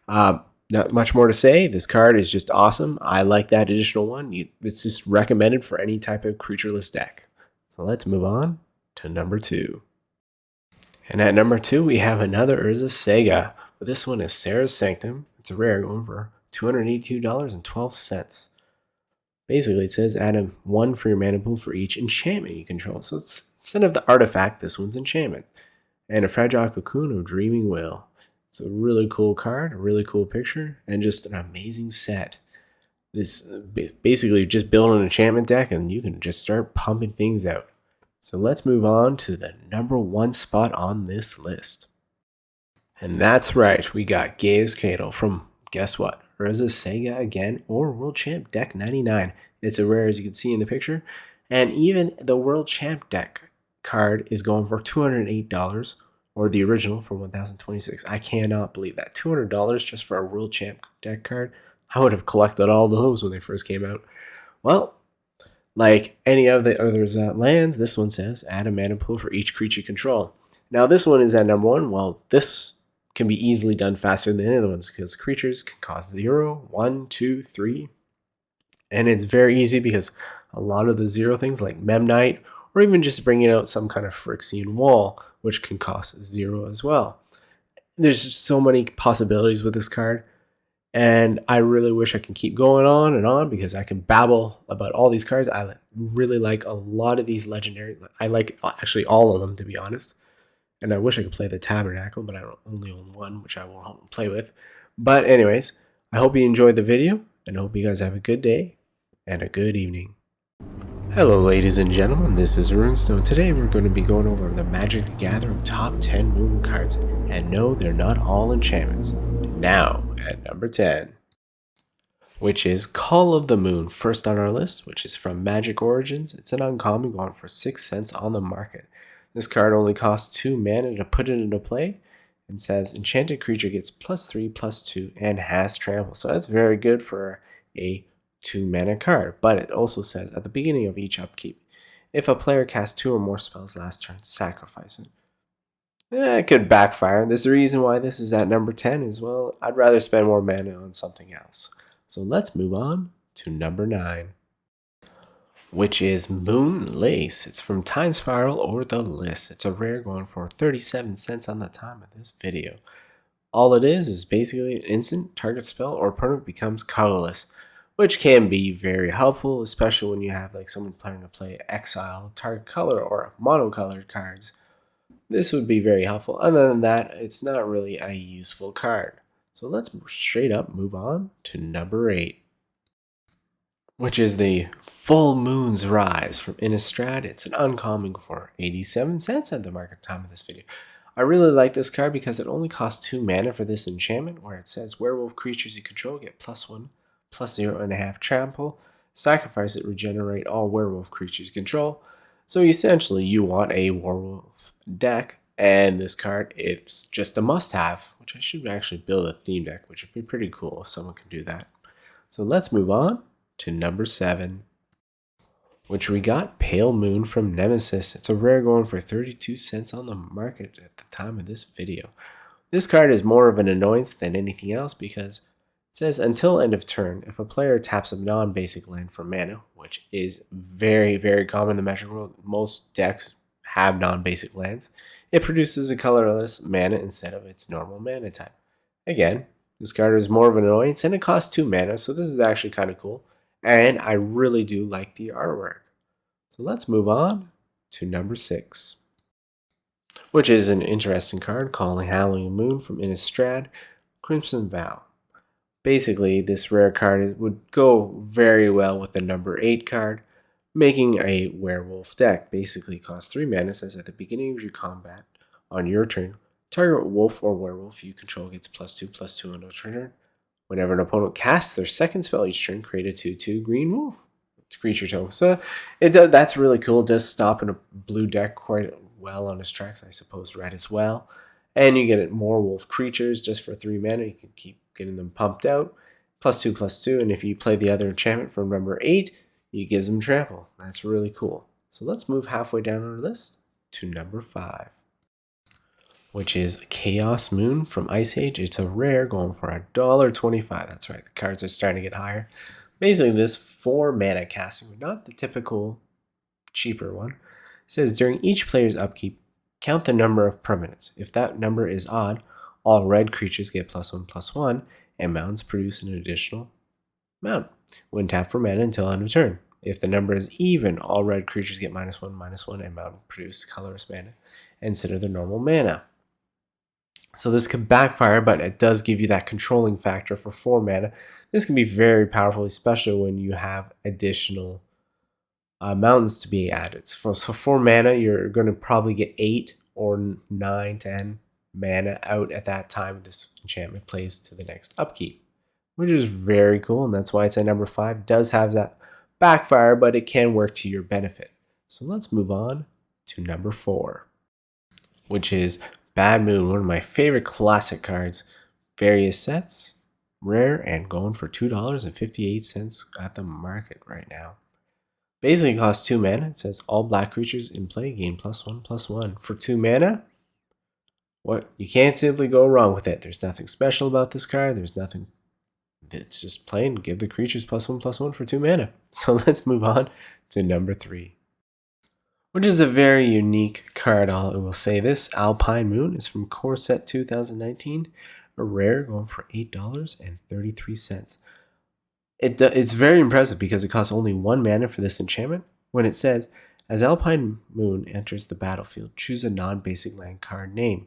Not much more to say. This card is just awesome. I like that additional one. It's just recommended for any type of creatureless deck. So let's move on to number 2. And at number 2, we have another Urza Sega. But this one is Sarah's Sanctum. It's a rare, going for $282.12. Basically, it says add 1 for your mana pool for each enchantment you control. So it's, instead of the artifact, this one's enchantment. And a Fragile Cocoon of Dreaming Will. It's a really cool card, a really cool picture, and just an amazing set. This basically just build an enchantment deck and you can just start pumping things out. So let's move on to the number 1 spot on this list. And that's right, we got Gaea's Cradle from, guess what, Urza Sega again, or World Champ Deck 99. It's a rare, as you can see in the picture. And even the World Champ Deck card is going for $208, or the original for $1,026. I cannot believe that. $200 just for a World Champ Deck card. I would have collected all those when they first came out. Well, like any of the others lands, this one says add a mana pool for each creature control. Now this one is at number 1. Well, this can be easily done faster than the other ones because creatures can cost 0, 1, 2, 3. And it's very easy because a lot of the 0 things like Memnite, or even just bringing out some kind of Phyrexian Wall, which can cost 0 as well. There's just so many possibilities with this card, and I really wish I can keep going on and on because I can babble about all these cards. I really like a lot of these legendary. I like actually all of them, to be honest. And I wish I could play the Tabernacle, but I only own one, which I won't play with. But anyways, I hope you enjoyed the video, and I hope you guys have a good day and a good evening. Hello ladies and gentlemen, this is Runestone. Today we're going to be going over the Magic the Gathering top 10 moon cards, and no, they're not all enchantments. Now, at number 10, which is Call of the Moon, first on our list, which is from Magic Origins. It's an uncommon going for 6 cents on the market. This card only costs 2 mana to put it into play, and says enchanted creature gets +3/+2 and has trample. So that's very good for a 2 mana card, but it also says at the beginning of each upkeep, if a player casts 2 or more spells last turn, sacrifice it. It could backfire. There's a reason why this is at number 10 as well. I'd rather spend more mana on something else. So let's move on to number 9, which is Moon Lace. It's from Time Spiral or The List. It's a rare going for 37 cents on the time of this video. All it is basically an instant target spell or permanent becomes colorless, which can be very helpful, especially when you have like someone planning to play Exile, Target Color, or monocolored cards. This would be very helpful. Other than that, it's not really a useful card. So let's straight up move on to number 8, which is the Full Moon's Rise from Innistrad. It's an uncommon for 87 cents at the market time of this video. I really like this card because it only costs 2 mana for this enchantment, where it says werewolf creatures you control get +1/+0.5 trample. Sacrifice it, regenerate all werewolf creatures you control. So essentially, you want a werewolf deck, and this card, it's just a must-have, which I should actually build a theme deck, which would be pretty cool if someone can do that. So let's move on to number 7, which we got Pale Moon from Nemesis. It's a rare going for 32 cents on the market at the time of this video. This card is more of an annoyance than anything else because it says until end of turn, if a player taps a non-basic land for mana, which is very, very common in the Magic world, most decks have non-basic lands, it produces a colorless mana instead of its normal mana type. Again, this card is more of an annoyance and it costs 2 mana, so this is actually kind of cool. And I really do like the artwork. So let's move on to number 6, which is an interesting card called Howling Moon from Innistrad, Crimson Vow. Basically, this rare card would go very well with the number 8 card, making a werewolf deck. Basically costs 3 mana, says at the beginning of your combat, on your turn, target wolf or werewolf you control gets +2/+2 on a turn. Whenever an opponent casts their second spell each turn, create a 2/2 green wolf creature token. So that's really cool. It does stop in a blue deck quite well on its tracks. I suppose red as well. And you get more wolf creatures just for 3 mana. You can keep getting them pumped out. +2/+2. And if you play the other enchantment from number 8, it gives them trample. That's really cool. So let's move halfway down our list to number 5, which is Chaos Moon from Ice Age. It's a rare going for $1.25. That's right, the cards are starting to get higher. Basically, this 4 mana casting, not the typical cheaper one, says during each player's upkeep, count the number of permanents. If that number is odd, all red creatures get +1/+1, and mountains produce an additional mount when tapped for mana until end of turn. If the number is even, all red creatures get -1/-1, and mountain produce colorless mana instead of their normal mana. So this could backfire, but it does give you that controlling factor for 4 mana. This can be very powerful, especially when you have additional mountains to be added. So for 4 mana, you're going to probably get 8 or 9, 10 mana out at that time this enchantment plays to the next upkeep, which is very cool, and that's why it's at number 5. It does have that backfire, but it can work to your benefit. So let's move on to number 4, which is Bad Moon, one of my favorite classic cards. Various sets, rare, and going for $2.58 at the market right now. Basically costs 2 mana. It says all black creatures in play gain +1/+1. For 2 mana, what you can't simply go wrong with it. There's nothing special about this card. There's nothing. It's just plain give the creatures +1/+1 for 2 mana. So let's move on to number 3, which is a very unique card. I will say this. Alpine Moon is from Core Set 2019, a rare going for $8.33. It's very impressive because it costs only 1 mana for this enchantment. When it says, as Alpine Moon enters the battlefield, choose a non-basic land card name.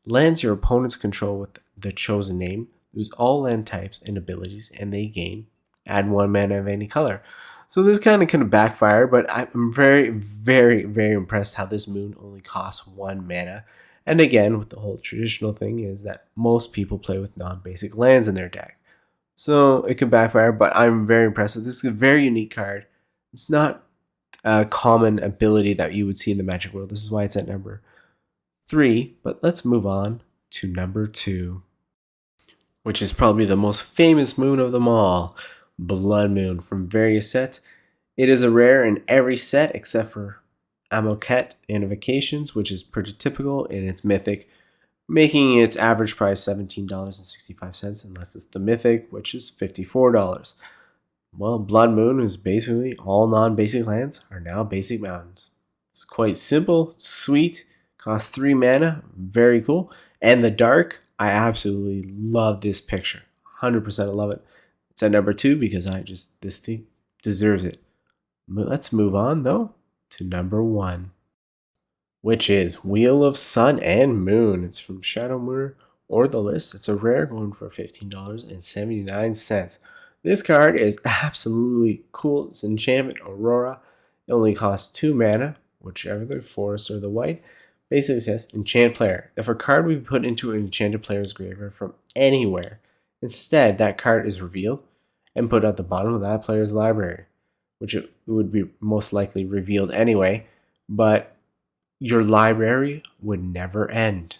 Lands your opponents control with the chosen name lose all land types and abilities, and they add 1 mana of any color. So this kind of backfire, but I'm very, very, very impressed how this moon only costs 1 mana. And again, with the whole traditional thing is that most people play with non-basic lands in their deck. So it can backfire, but I'm very impressed. This is a very unique card. It's not a common ability that you would see in the Magic world. This is why it's at number 3, but let's move on to number 2, which is probably the most famous moon of them all, Blood Moon from various sets. It is a rare in every set except for Amoket Invocations, which is pretty typical, and it's mythic, making its average price $17.65 unless it's the mythic, which is $54. Well, Blood Moon is basically all non-basic lands are now basic mountains. It's quite simple, sweet, costs 3 mana, very cool. And the dark, I absolutely love this picture. 100% I love it. It's at number 2 because this thing deserves it. Let's move on though to number 1, which is Wheel of Sun and Moon. It's from Shadow Mirror or the list. It's a rare going for $15.79. This card is absolutely cool. It's Enchantment Aurora. It only costs 2 mana, whichever the forest or the white. Basically says enchant player. If a card we put into an enchanted player's graveyard from anywhere, instead that card is revealed and put at the bottom of that player's library, which it would be most likely revealed anyway, but your library would never end.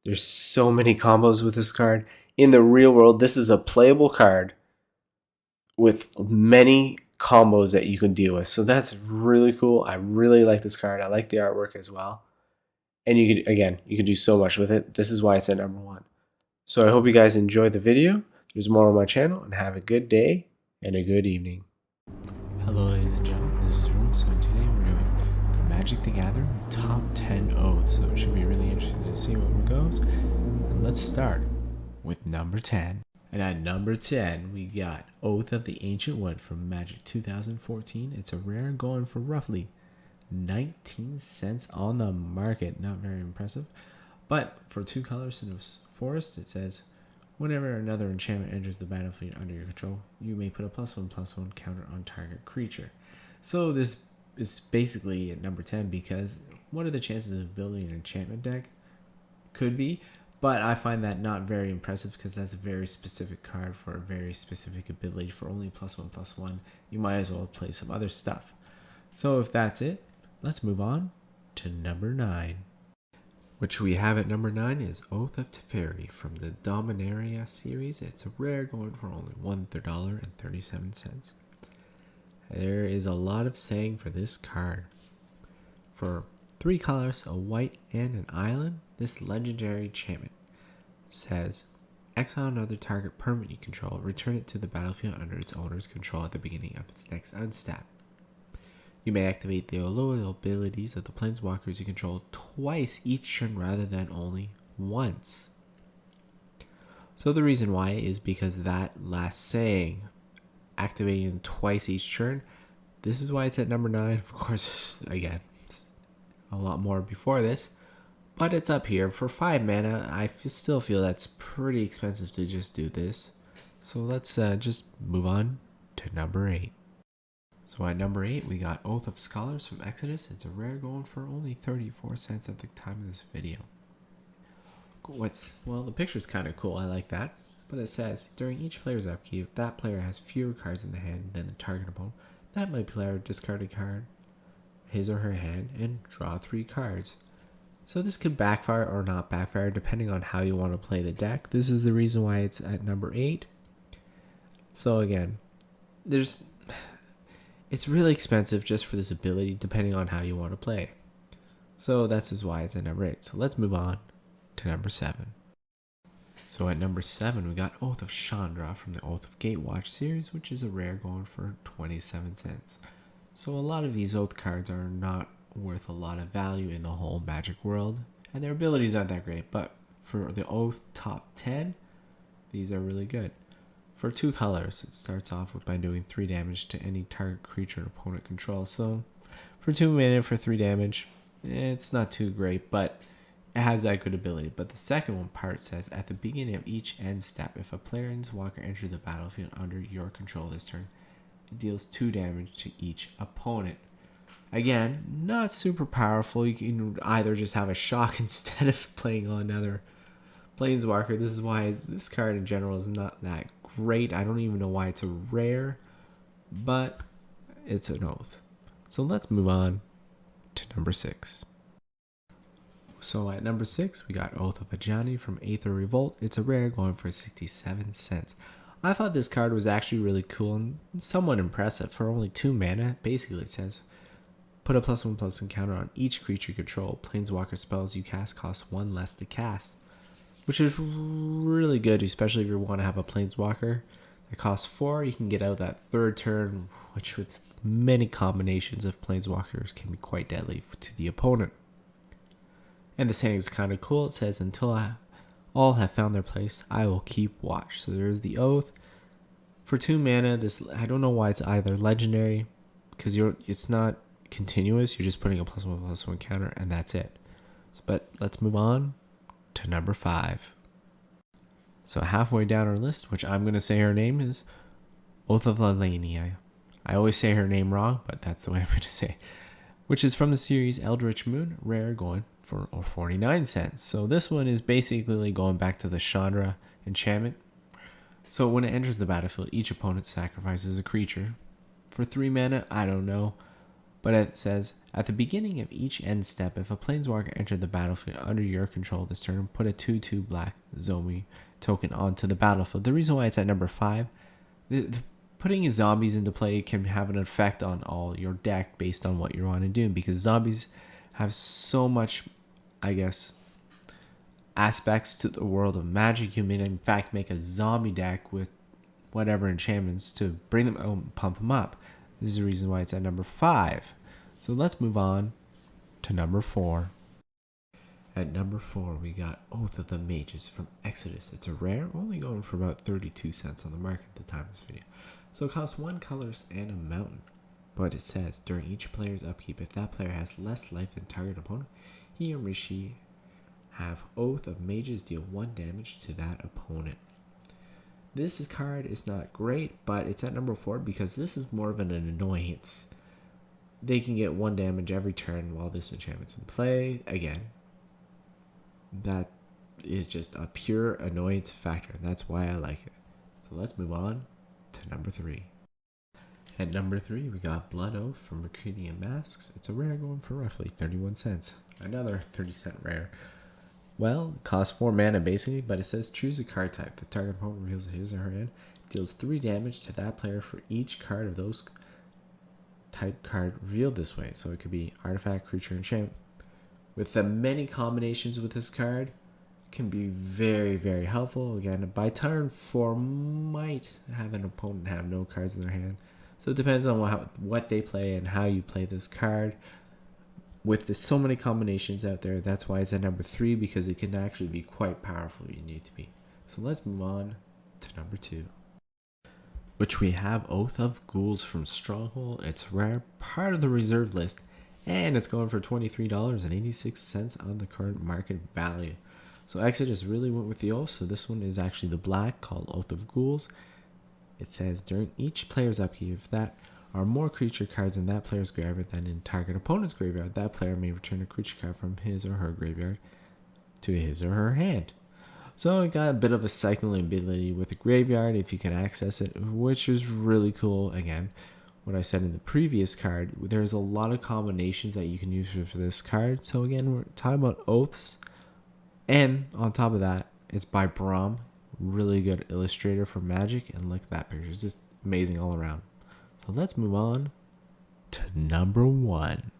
There's so many combos with this card. In the real world, this is a playable card with many combos that you can deal with. So that's really cool. I really like this card. I like the artwork as well. And you can do so much with it. This is why it's at number 1. So I hope you guys enjoyed the video. There's more on my channel, and have a good day and a good evening. Hello ladies and gentlemen, this is Room. So today we're doing the Magic the Gathering top 10 oaths. So it should be really interesting to see where it goes. And let's start with number 10. And at number 10, we got Oath of the Ancient One from Magic 2014. It's a rare going for roughly 19 cents on the market. Not very impressive. But for 2 colors in the forest, it says, whenever another enchantment enters the battlefield under your control, you may put a +1/+1 counter on target creature. So this is basically at number 10 because what are the chances of building an enchantment deck? Could be, but I find that not very impressive because that's a very specific card for a very specific ability. For only +1/+1, you might as well play some other stuff. So if that's it, let's move on to number 9. Which we have at number 9 is Oath of Teferi from the Dominaria series. It's a rare going for only $1.37. There is a lot of saying for this card. For 3 colors, a white and an island, this legendary enchantment says, exile another target permanent you control, return it to the battlefield under its owner's control at the beginning of its next unstep. You may activate the loyal abilities of the planeswalkers you control twice each turn rather than only once. So the reason why is because that last saying, activating twice each turn, this is why it's at number 9. Of course, again, it's a lot more before this, but it's up here. For 5 mana, I still feel that's pretty expensive to just do this. So let's just move on to number 8. So at number 8, we got Oath of Scholars from Exodus. It's a rare going for only 34 cents at the time of this video. Well, the picture's kind of cool. I like that. But it says, during each player's upkeep, if that player has fewer cards in the hand than the target opponent, that player discard a card, his or her hand, and draw 3 cards. So this could backfire or not backfire depending on how you want to play the deck. This is the reason why it's at number 8. So again, it's really expensive just for this ability depending on how you want to play. So that's just why it's at number 8. So let's move on to number 7. So at number 7, we got Oath of Chandra from the Oath of Gatewatch series, which is a rare going for 27 cents. So a lot of these Oath cards are not worth a lot of value in the whole Magic world, and their abilities aren't that great, but for the Oath top 10, these are really good. For 2 colors, it starts off with by doing 3 damage to any target creature an opponent controls. So for 2 mana for 3 damage, it's not too great, but it has that good ability. But the second one part says, at the beginning of each end step, if a planeswalker enters the battlefield under your control this turn, it deals 2 damage to each opponent. Again, not super powerful. You can either just have a shock instead of playing on another planeswalker. This is why this card in general is not that great. I don't even know why it's a rare, but it's an Oath. So let's move on to number 6. So at number 6, we got Oath of Ajani from Aether Revolt. It's a rare going for 67 cents. I thought this card was actually really cool and somewhat impressive. For only 2 mana, basically it says, put a +1/+1 encounter on each creature you control. Planeswalker spells you cast cost 1 less to cast, which is really good, especially if you want to have a Planeswalker that costs 4. You can get out that 3rd turn, which with many combinations of Planeswalkers can be quite deadly to the opponent. And the saying is kind of cool. It says, until all have found their place, I will keep watch. So there's the Oath. For 2 mana, this, I don't know why it's either legendary, because it's not continuous. You're just putting a +1/+1 counter, and that's it. But let's move on to number 5. So halfway down our list, which I'm going to say her name is Oath of Lalania. I always say her name wrong, but that's the way I'm going to say it. Which is from the series Eldritch Moon, rare, going for 49 cents. So this one is basically going back to the Chandra enchantment. So when it enters the battlefield, each opponent sacrifices a creature. For 3 mana, I don't know. But it says, at the beginning of each end step, if a planeswalker entered the battlefield under your control this turn, put a 2/2 black zombie token onto the battlefield. The reason why it's at number 5, putting zombies into play can have an effect on all your deck based on what you want to do, because zombies have so much, I guess, aspects to the world of Magic. You may in fact make a zombie deck with whatever enchantments to bring them out and pump them up. This is the reason why it's at number 5. So let's move on to number 4. At number 4, we got Oath of the Mages from Exodus. It's a rare, only going for about 32 cents on the market at the time of this video. So it costs 1 colorless and a mountain. But it says, during each player's upkeep, if that player has less life than target opponent, he or she have Oath of Mages deal 1 damage to that opponent. This card is not great, but it's at number 4 because this is more of an annoyance. They can get 1 damage every turn while this enchantment's in play. Again, that is just a pure annoyance factor, and that's why I like it. So let's move on to number 3. At number 3, we got Blood Oath from Mercurian Masks. It's a rare going for roughly 31 cents. Another 30-cent rare. Well, it costs 4 mana basically, but it says choose a card type. The target opponent reveals his or her hand, deals 3 damage to that player for each card of those type card revealed this way. So it could be artifact, creature, enchantment. With the many combinations with this card, it can be very, very helpful. Again, by turn 4 might have an opponent have no cards in their hand. So it depends on what they play and how you play this card. With so many combinations out there, that's why it's at number 3, because it can actually be quite powerful if you need to be. So let's move on to number 2, which we have Oath of Ghouls from Stronghold. It's rare, part of the reserve list, and it's going for $23.86 on the current market value. So Exodus really went with the Oath, so this one is actually the black, called Oath of Ghouls. It says, during each player's upkeep, if that are more creature cards in that player's graveyard than in target opponent's graveyard, that player may return a creature card from his or her graveyard to his or her hand. So it got a bit of a cycling ability with the graveyard if you can access it, which is really cool. Again, what I said in the previous card, there's a lot of combinations that you can use for this card. So again, we're talking about Oaths, and on top of that, it's by Braum, really good illustrator for Magic, and look at that picture, it's just amazing all around. So let's move on to number 1.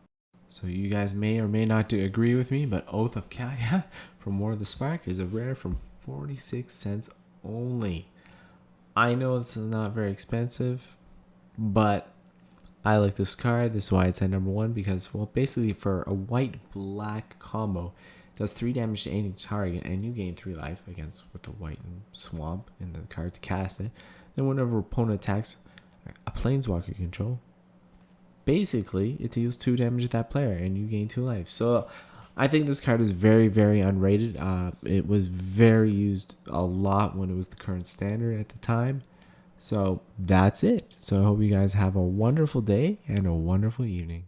So you guys may or may not agree with me, but Oath of Kaya from War of the Spark is a rare from 46 cents only. I know it's not very expensive, but I like this card. This is why it's at number 1 because, well, basically for a white-black combo, it does 3 damage to any target, and you gain 3 life against with the white and swamp in the card to cast it. Then whenever opponent attacks a planeswalker you control, basically it deals 2 damage to that player, and you gain 2 life. So I think this card is very, very underrated. It was very used a lot when it was the current standard at the time. So that's it. So I hope you guys have a wonderful day and a wonderful evening.